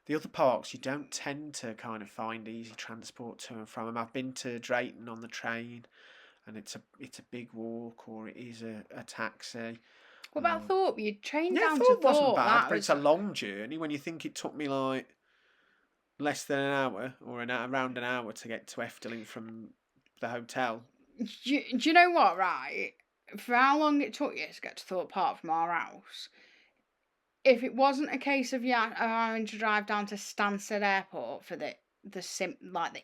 the other parks, you don't tend to kind of find easy transport to and from them. I've been to Drayton on the train, and it's a big walk, or it is a taxi. What about Thorpe? You train Yeah, down to Thorpe wasn't Thorpe. bad, but it's a long journey. When you think it took me like less than an hour or around an hour to get to Efteling from the hotel. Do you know what, right? For how long it took you to get to Thorpe Park from our house, if it wasn't a case of you having to drive down to Stansted Airport for the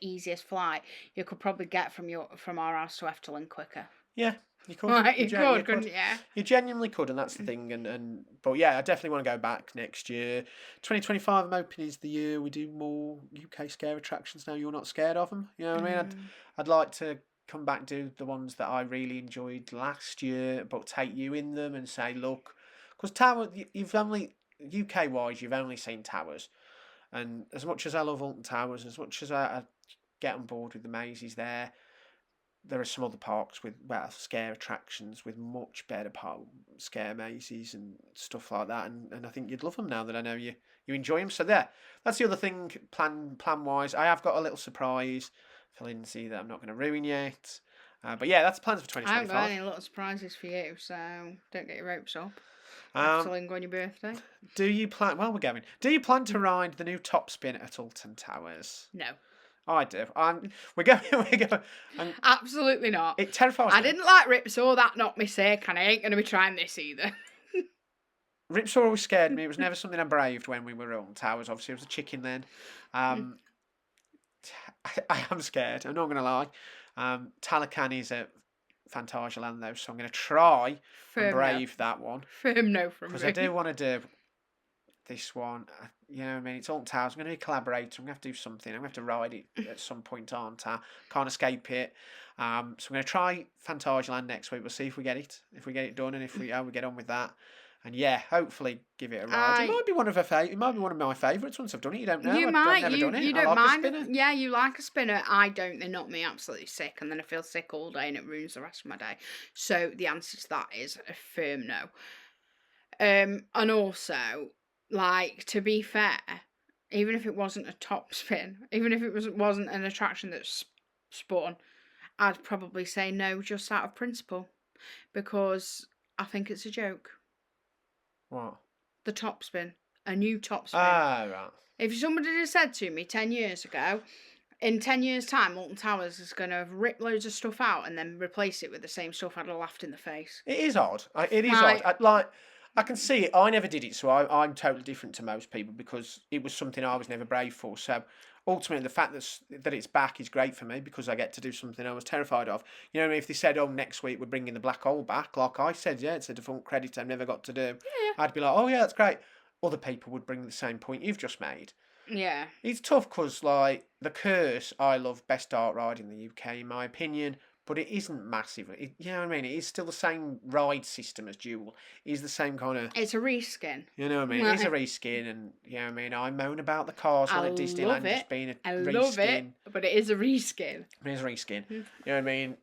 easiest flight, you could probably get from our house to Efteling quicker. Yeah, you could. Right, you could, couldn't you? You genuinely could, and that's the thing. But yeah, I definitely want to go back next year. 2025, I'm hoping, is the year we do more UK scare attractions. Now you're not scared of them. You know what I mean? I'd like to come back and do the ones that I really enjoyed last year, but take you in them and say, look, because Tower, you've only UK wise, you've only seen Towers, and as much as I love Alton Towers, as much as I get on board with the mazes there are some other parks with scare attractions with much better scare mazes and stuff like that, and I think you'd love them now that I know you enjoy them. So that's the other thing. Plan wise, I have got a little surprise for Lindsay that I'm not going to ruin yet. But yeah, that's plans for 2025. I haven't got any little surprises for you, so don't get your ropes up. Efteling on your birthday. Do you plan? Well, we're going. Do you plan to ride the new top spin at Alton Towers? No. I do. We're going. Absolutely not. It terrifies me. I didn't like Ripsaw. That knocked me sick, and I ain't going to be trying this either. Ripsaw always scared me. It was never something I braved when we were on Towers. Obviously, I was a chicken then. I am scared. I'm not going to lie. Talakan is at Phantasialand though, so I'm going to try and brave that one. Firm no from me. Because I do want to do this one. You know what I mean? It's Alton Towers. I'm going to be a collaborator. I'm going to have to do something. I'm going to have to ride it at some point, aren't I? Can't escape it. So I'm going to try Phantasialand next week. We'll see if we get it. If we get it done, and if we get on with that. And yeah, hopefully give it a ride. It might be one of my favourites once I've done it. You don't know. You might. I've never done it. You don't like mind. Yeah, you like a spinner. I don't. They knock me absolutely sick, and then I feel sick all day, and it ruins the rest of my day. So the answer to that is a firm no. And also, like, to be fair, even if it wasn't a top spin, even if it wasn't an attraction that's spun, I'd probably say no just out of principle, because I think it's a joke. What? The top spin. A new top spin. Ah, right. If somebody had said to me 10 years ago, in 10 years' time, Alton Towers is going to rip loads of stuff out and then replace it with the same stuff, I'd have laughed in the face. It is odd. It is odd. I can see it. I never did it, so I'm totally different to most people because it was something I was never brave for. So ultimately, the fact that it's back is great for me because I get to do something I was terrified of. You know what I mean? If they said, oh, next week we're bringing the black hole back, like I said, yeah, it's a defunct credit I never got to do. Yeah. I'd be like, oh, yeah, that's great. Other people would bring the same point you've just made. Yeah. It's tough because, like, The Curse, I love best dark ride in the UK, in my opinion. But it isn't massive. You know what I mean? It is still the same ride system as Jewel. It is the same kind of... It's a reskin. You know what I mean? It is a reskin, and you know what I mean? I moan about the cars on at Disneyland just being a reskin. I love it, but it is a reskin. It is a reskin. You know what I mean?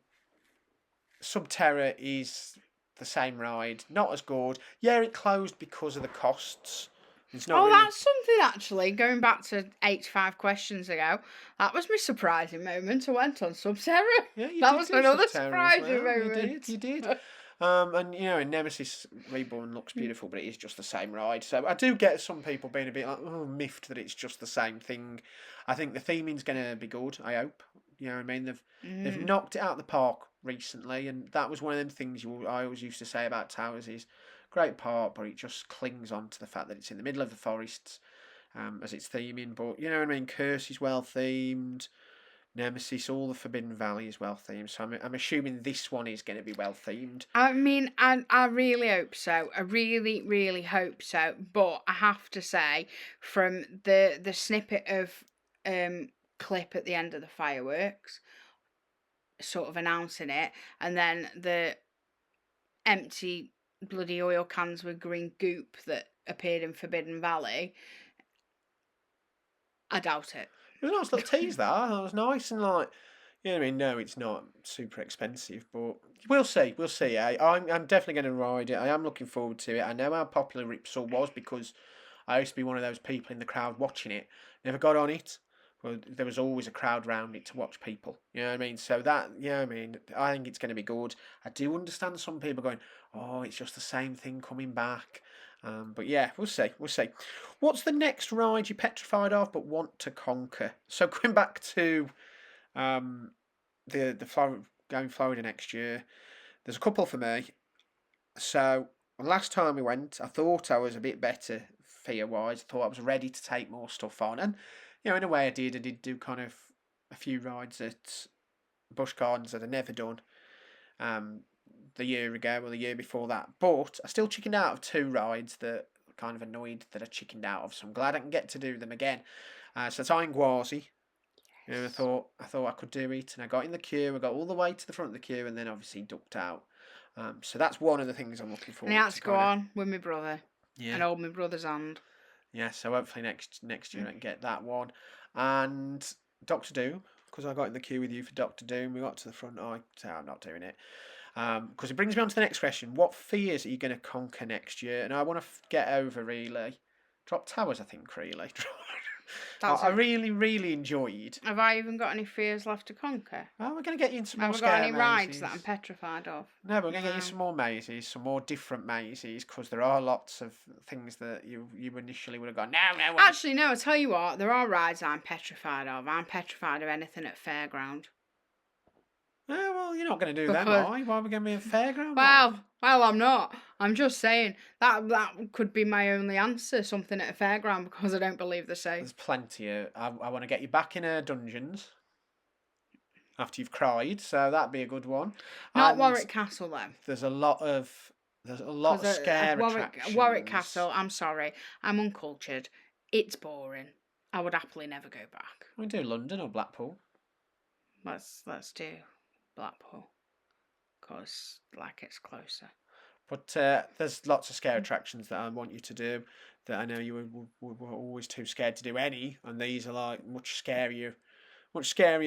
Subterra is the same ride. Not as good. Yeah, it closed because of the costs. It's not that's something, actually. Going back to 85 questions ago, that was my surprising moment. I went on Subterra. Yeah, that was another surprising moment. You did. And Nemesis Reborn looks beautiful, but it is just the same ride. So I do get some people being a bit like, oh, miffed that it's just the same thing. I think the theming's going to be good. I hope. You know what I mean? They've knocked it out of the park recently, and that was one of them things I always used to say about Towers is great park, but it just clings on to the fact that it's in the middle of the forests as its theming. But you know what I mean? Curse is well themed. Nemesis, all the Forbidden Valley is well themed, so I'm assuming this one is going to be well themed. I mean, I really hope so. I really, really hope so. But I have to say, from the snippet of clip at the end of the fireworks, sort of announcing it, and then the empty bloody oil cans with green goop that appeared in Forbidden Valley, I doubt it. It was a nice little tease that was nice and like, you know what I mean? No, it's not super expensive, but we'll see. We'll see. I'm definitely going to ride it. I am looking forward to it. I know how popular Ripsaw was because I used to be one of those people in the crowd watching it. Never got on it. Well, there was always a crowd round it to watch people. You know what I mean? So that, you know what I mean? I think it's going to be good. I do understand some people going, oh, it's just the same thing coming back. But yeah, we'll see. We'll see. What's the next ride you're petrified of but want to conquer? So going back to the going Florida next year, there's a couple for me. So last time we went, I thought I was a bit better fear wise. I thought I was ready to take more stuff on, and in a way I did. I did do kind of a few rides at Busch Gardens that I'd never done. The year ago or the year before that. But I still chickened out of two rides that kind of annoyed that I chickened out of. So I'm glad I can get to do them again. So it's Gwazi. I thought I could do it, and I got in the queue. I got all the way to the front of the queue, and then obviously ducked out. So that's one of the things I'm looking forward to. And I had to go on with my brother. Yeah. And hold my brother's hand. Yeah. So hopefully next year I can get that one. And Doctor Doom, because I got in the queue with you for Doctor Doom. We got to the front. I said I'm not doing it. Because it brings me on to the next question. What fears are you going to conquer next year? And I want to get over, really. Drop Towers, I think, really. I really, really enjoyed. Have I even got any fears left to conquer? Oh, we're going to get you in some more Have I scare got any mazes. rides that I'm petrified of? No, but we're going to get you some more mazes, some more different mazes, because there are lots of things that you initially would have gone, no. Actually, no, I'll tell you what, there are rides I'm petrified of. I'm petrified of anything at fairground. Oh, well, you're not going to do them, are you? Why are we going to be a fairground? Well, I'm not. I'm just saying that could be my only answer, something at a fairground, because I don't believe they're safe. There's plenty of... I want to get you back in dungeons after you've cried, so that'd be a good one. Not And Warwick Castle, though. There's a lot of scare attractions. Warwick Castle, I'm sorry, I'm uncultured. It's boring. I would happily never go back. We do London or Blackpool. Let's do Blackpool, because it's closer. But there's lots of scare attractions that I want you to do that I know you were always too scared to do any, and these are like much scarier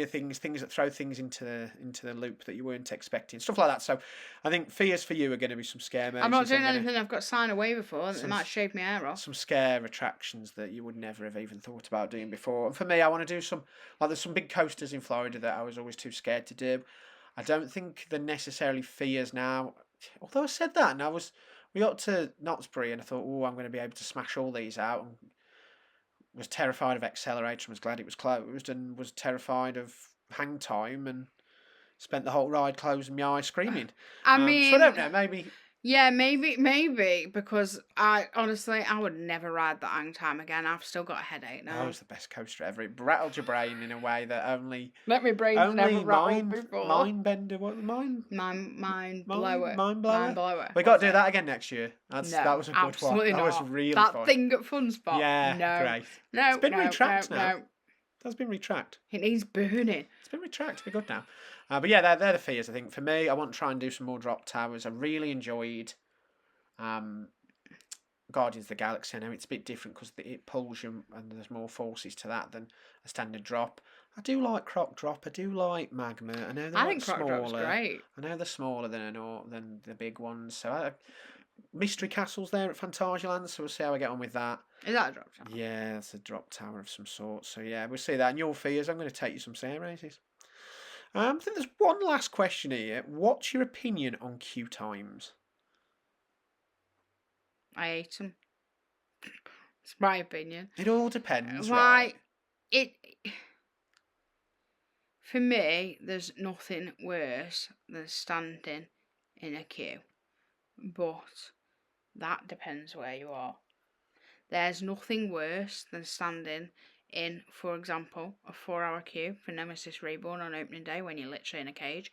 things that throw things into the loop that you weren't expecting, stuff like that. So I think fears for you are going to be some scare mazes. I'm not doing anything I've got to sign away before. It might shave my hair off. Some scare attractions that you would never have even thought about doing before. And for me, I want to do there's some big coasters in Florida that I was always too scared to do. I don't think they're necessarily fears now. Although I said that, and we got to Knott's and I thought, I'm going to be able to smash all these out. And was terrified of Accelerator and was glad it was closed, and was terrified of Hang Time and spent the whole ride closing my eyes screaming. I mean... So I don't know, maybe... Yeah, maybe, because I would never ride that Hang Time again. I've still got a headache now. It was the best coaster ever. It rattled your brain in a way that only... Let me brain never rattled before. Mind bender, what? Mind blower. Mind blower? We What's got to do that again next year. That was a good one. Absolutely not. That was really that fun. Thing at Fun Spot. Yeah, no. great. No, it's been retracted now. No. That's been retracted. It needs burning. It's been retracted. It'll be good now. But yeah, they're the fears, I think. For me, I want to try and do some more drop towers. I really enjoyed Guardians of the Galaxy. I know it's a bit different because it pulls you and there's more forces to that than a standard drop. I do like Croc Drop. I do like Magma. I know they're think Croc smaller. Drop's great. I know they're smaller than the big ones. So Mystery Castle's there at Phantasialand, so we'll see how I get on with that. Is that a drop tower? Yeah, it's a drop tower of some sort. So yeah, we'll see that. And your fears, I'm going to take you some stair races. I think there's one last question here. What's your opinion on queue times? I hate them. It's my opinion. It all depends, right? Like, it. For me, there's nothing worse than standing in a queue. But that depends where you are. There's nothing worse than standing in, for example, a 4-hour queue for Nemesis Reborn on opening day when you're literally in a cage.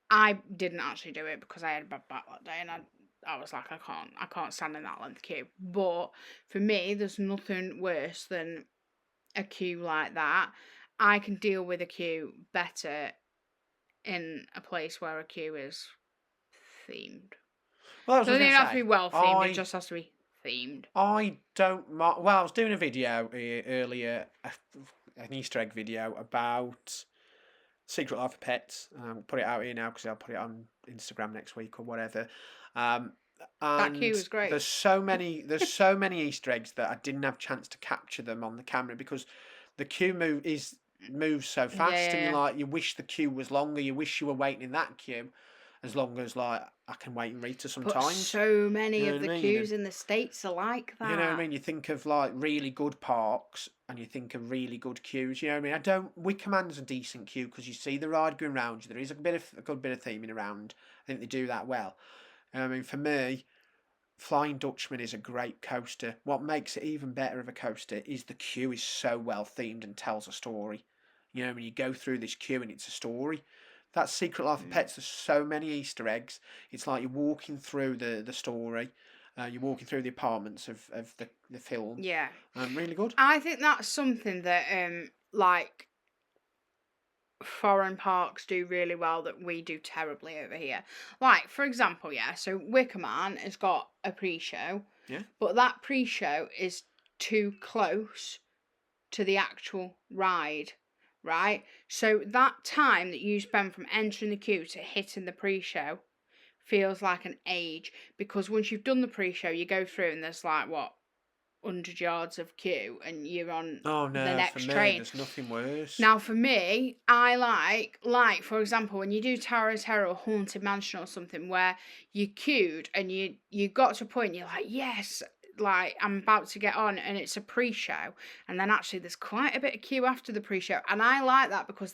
I didn't actually do it because I had a bad back that day, and I was like, I can't stand in that length queue. But for me, there's nothing worse than a queue like that. I can deal with a queue better in a place where a queue is themed. Well, that was what I Doesn't was even going have to to be say. well themed, it just has to be themed. I don't mind. Well, I was doing a video earlier, an Easter egg video about Secret Life of Pets. Put it out here now because I'll put it on Instagram next week or whatever. That queue And was great. there's so many Easter eggs that I didn't have a chance to capture them on the camera because the queue moves so fast, and Yeah. you wish the queue was longer. You wish you were waiting in that queue as long as I can wait in Rita But sometimes. so many You know of what the I mean? queues in the States are like that. You know what I mean? You think of really good parks and you think of really good queues. You know what I mean? Wicker Man's a decent queue because you see the ride going round you. There is a good bit of theming around. I think they do that well. I mean, for me, Flying Dutchman is a great coaster. What makes it even better of a coaster is the queue is so well themed and tells a story. You know, when you go through this queue and it's a story. That's Secret Life of Pets. There's so many Easter eggs. It's like you're walking through the story. You're walking through the apartments of the film. Yeah. Really good. I think that's something that like foreign parks do really well that we do terribly over here. Like, for example, so Wicker Man has got a pre-show. Yeah. But that pre-show is too close to the actual ride, right? So that time that you spend from entering the queue to hitting the pre-show feels like an age, because once you've done the pre-show, you go through and there's 100 yards of queue and you're on Oh the no, next for me, train. there's nothing worse. Now, for me, I like for example, when you do Tower of Terror or Haunted Mansion or something, where you queued and you got to a point, you're like, yes, I'm about to get on, and it's a pre-show, and then actually there's quite a bit of queue after the pre-show, and I like that because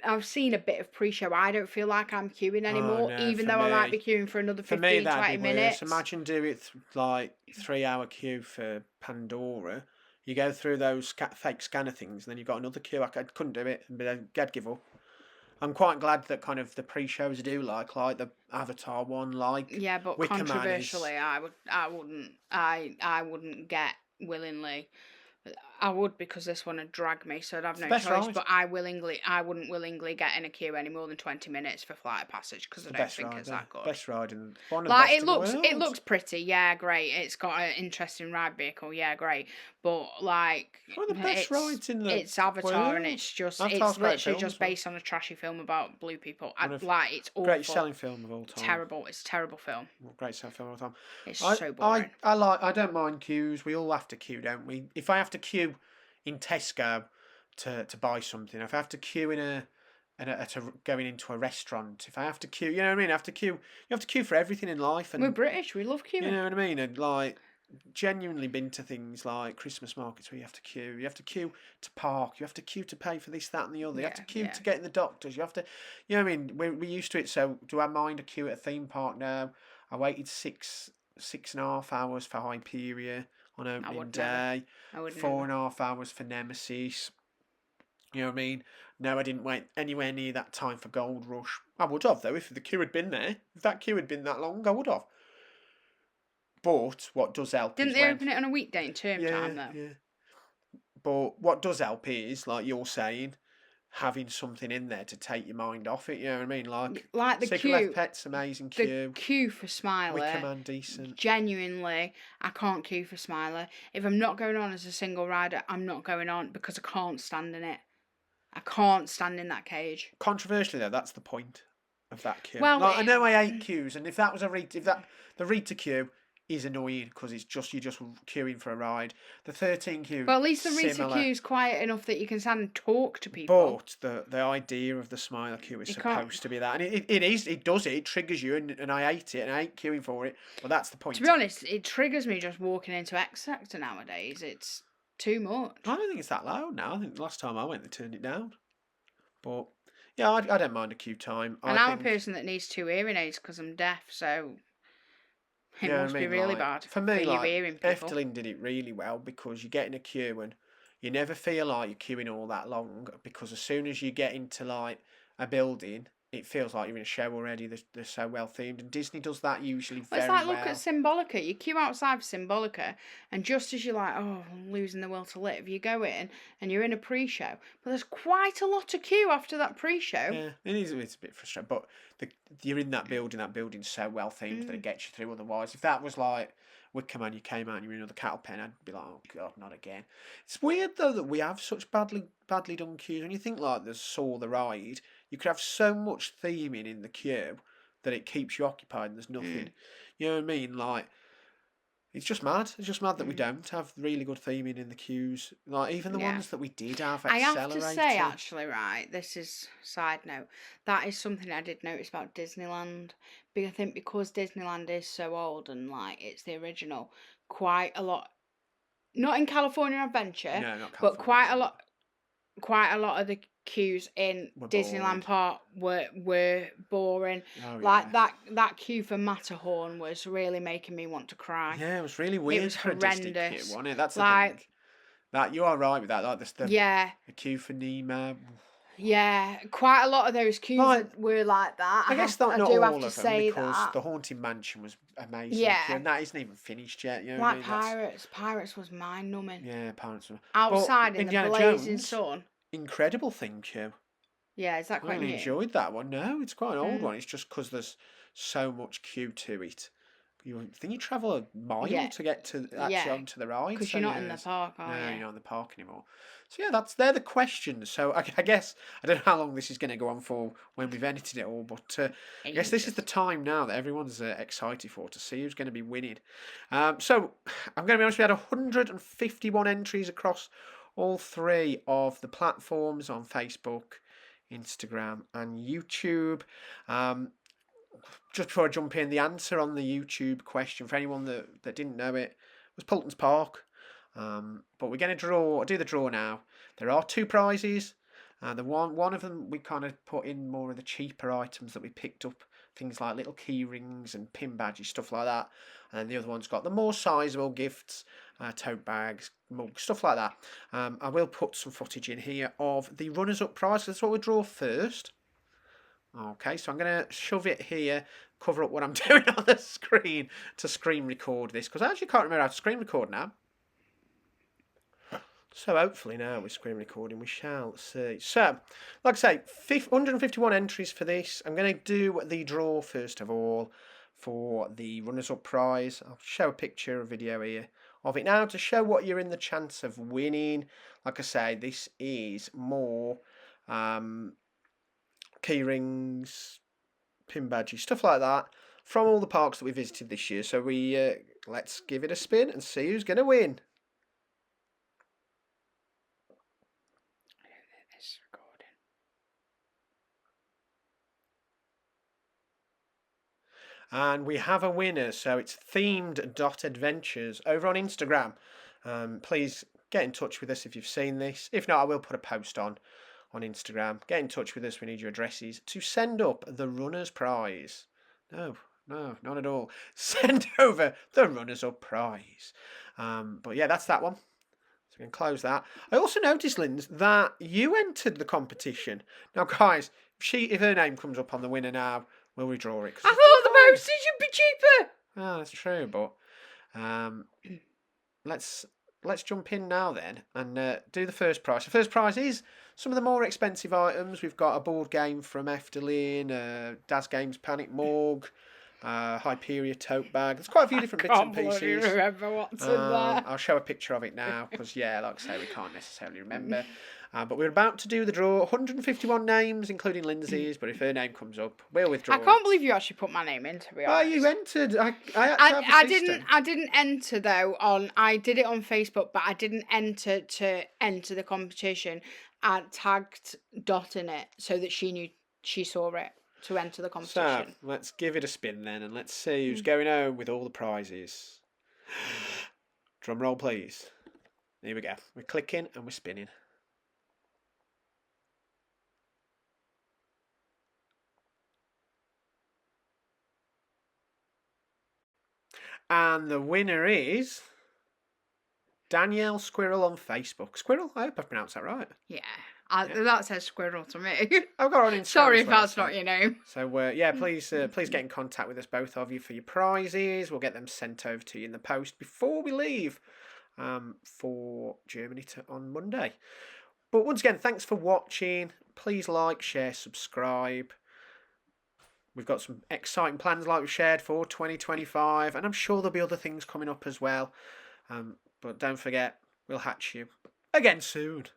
I've seen a bit of pre-show, I don't feel like I'm queuing anymore, no, even for though I might me- be queuing for another For me, 15, that'd 20 be minutes. worse. Imagine do it 3-hour queue for Pandora. You go through those fake scanner things, and then you've got another queue. I couldn't do it, but I'd give up. I'm quite glad that kind of the pre-shows do like the Avatar one, Yeah, but Wicker Man is. controversially, I wouldn't get willingly. I would, because this one would drag me, so I'd have no best choice. ride. But I wouldn't willingly get in a queue any more than 20 minutes for Flight of Passage, because I don't think it's that good. Best ride and one of the best It in the looks world. pretty, yeah, great. It's got an interesting ride vehicle, yeah, great. But It's one of the best rides in the it's Avatar, world. and it's Avatar's great literally film just as well. based on a trashy film about blue people. It's awful. Great selling film of all time. Terrible. It's a terrible film. Great selling film of all time. It's so boring. I don't mind queues. We all have to queue, don't we? If I have to queue in Tesco to buy something, if I have to queue going into a restaurant, if I have to queue, you know what I mean? I have to queue. You have to queue for everything in life, and We're British. We love queuing. you know what I mean. And genuinely been to things like Christmas markets where you have to queue. You have to queue to park. You have to queue to pay for this, that, and the other. You have to queue to get in the doctors. You have to, you know what I mean. We're used to it. So do I mind a queue at a theme park now? I waited 6.5 hours for Hyperion on opening day. 4.5 hours for Nemesis. You know what I mean? No, I didn't wait anywhere near that time for Gold Rush. I would have, though, if the queue had been there. If that queue had been that long, I would have. But what does help Didn't they open it on a weekday in term time, though? Yeah. But what does help is, like you're saying, having something in there to take your mind off it. You know what I mean? Like the Secret queue. Life Pets, amazing queue. The queue for Smiler. Wicker Man, decent. Genuinely, I can't queue for Smiler. If I'm not going on as a single rider, I'm not going on because I can't stand in it. I can't stand in that cage. Controversially, though, that's the point of that queue. Well, I know I hate queues, and if that was the Rita queue, is annoying because you're just queuing for a ride. The 13 queue, But at least the Rita similar, queue's quiet enough that you can stand and talk to people. but the idea of the smiler queue is You can't. supposed to be that, and it does it. It triggers you, and I hate it, and I hate queuing for it. But that's the point. To be honest, it triggers me just walking into X Sector nowadays. It's too much. I don't think it's that loud now. I think the last time I went, they turned it down. But yeah, I don't mind a queue time. And I'm a person that needs 2 hearing aids because I'm deaf, so it must be really bad for me. your hearing people. Efteling did it really well because you get in a queue and you never feel like you're queuing all that long because as soon as you get into like a building, it feels like you're in a show already. They're so well themed, and Disney does that usually very well. It's like, look at Symbolica. You queue outside for Symbolica, and just as you're like, oh, I'm losing the will to live, you go in and you're in a pre-show. But there's quite a lot of queue after that pre-show. Yeah, it's a bit frustrating, but you're in that building. That building's so well themed that it gets you through. Otherwise, if that was like Wicker Man, you came out and you were in another cattle pen, I'd be like, oh god, not again. It's weird though that we have such badly done queues. When you think like the Saw the Ride, you could have so much theming in the queue that it keeps you occupied and there's nothing. You know what I mean? Like, it's just mad. It's just mad that we don't have really good theming in the queues. Like, even the ones that we did have I accelerated. have to say, actually, right, this is side note, that is something I did notice about Disneyland. I think because Disneyland is so old and, like, it's the original, quite a lot, not in California Adventure, No, not California, but quite a lot of the queues in Disneyland Park were boring. Oh, like that queue for Matterhorn was really making me want to cry. Yeah, it was really weird. It was horrendous. Queue, wasn't it? That's the like, thing. That you are right with that. Like the queue for Nemo. Yeah, quite a lot of those queues were like that. I guess not do all have of to them say because that. the Haunted Mansion was amazing. Yeah, and that isn't even finished yet. You know like what I mean? Pirates was mind numbing. Yeah, Pirates. Outside in the blazing sun. Incredible theme queue. Yeah, is that quite new? I enjoyed that one. No, it's quite an old one. It's just because there's so much queue to it. You think you travel a mile to get to actually onto the ride. Because you're not in the park, are you? No, you're not in the park anymore. So yeah, they're the questions. So I guess I don't know how long this is going to go on for when we've edited it all, but I guess this is the time now that everyone's excited for to see who's going to be winning. So I'm going to be honest, we had 151 entries across all 3 of the platforms on Facebook, Instagram, and YouTube. Just before I jump in, the answer on the YouTube question for anyone that didn't know it was Pulton's Park. But we're going to do the draw now. There are 2 prizes. The one of them we kind of put in more of the cheaper items that we picked up, things like little key rings and pin badges, stuff like that. And then the other one's got the more sizable gifts, tote bags, mugs, stuff like that. I will put some footage in here of the runners-up prize. That's what we draw first. Okay, so I'm going to shove it here, cover up what I'm doing on the screen to screen record this, because I actually can't remember how to screen record now. So hopefully now with screen recording we shall see. So, like I say, 151 entries for this. I'm going to do the draw first of all for the runners-up prize. I'll show a picture, a video here of it now to show what you're in the chance of winning. Like I say, this is more key rings, pin badges, stuff like that from all the parks that we visited this year. So let's give it a spin and see who's going to win. And we have a winner, so it's themed.adventures over on Instagram. Please get in touch with us if you've seen this. If not, I will put a post on Instagram. Get in touch with us. We need your addresses to send up the runner's prize. No, not at all. Send over the runners-up prize. But yeah, that's that one. So we can close that. I also noticed, Linz, that you entered the competition. Now, guys, if her name comes up on the winner now, we'll redraw it. I thought the postage should be cheaper. Oh, that's true, but let's jump in now then and do the first prize. The first prize is some of the more expensive items. We've got a board game from Efteling, Daz Games Panic Mug, Hyperia tote bag. There's quite a few different bits and pieces. I can't remember what's in there. I'll show a picture of it now because, yeah, like I say, we can't necessarily remember. But we're about to do the draw. 151 names, including Lindsay's. But if her name comes up, we'll withdraw. I can't it. believe you actually put my name in. To be Oh, honest, you entered. I had to have a system. I didn't enter though. I did it on Facebook, but I didn't enter to enter the competition. I tagged Dot in it so that she saw it to enter the So competition. let's give it a spin then, and let's see who's going home with all the prizes. Drum roll, please. Here we go. We're clicking and we're spinning. And the winner is Danielle Squirrel on Facebook. Squirrel? I hope I pronounced that right. Yeah. That says squirrel to me. I've got her on Instagram. Sorry as if well, that's not your name. So yeah, please get in contact with us, both of you, for your prizes. We'll get them sent over to you in the post before we leave for Germany on Monday. But once again, thanks for watching. Please like, share, subscribe. We've got some exciting plans like we've shared for 2025, and I'm sure there'll be other things coming up as well. But don't forget, we'll hatch you again soon.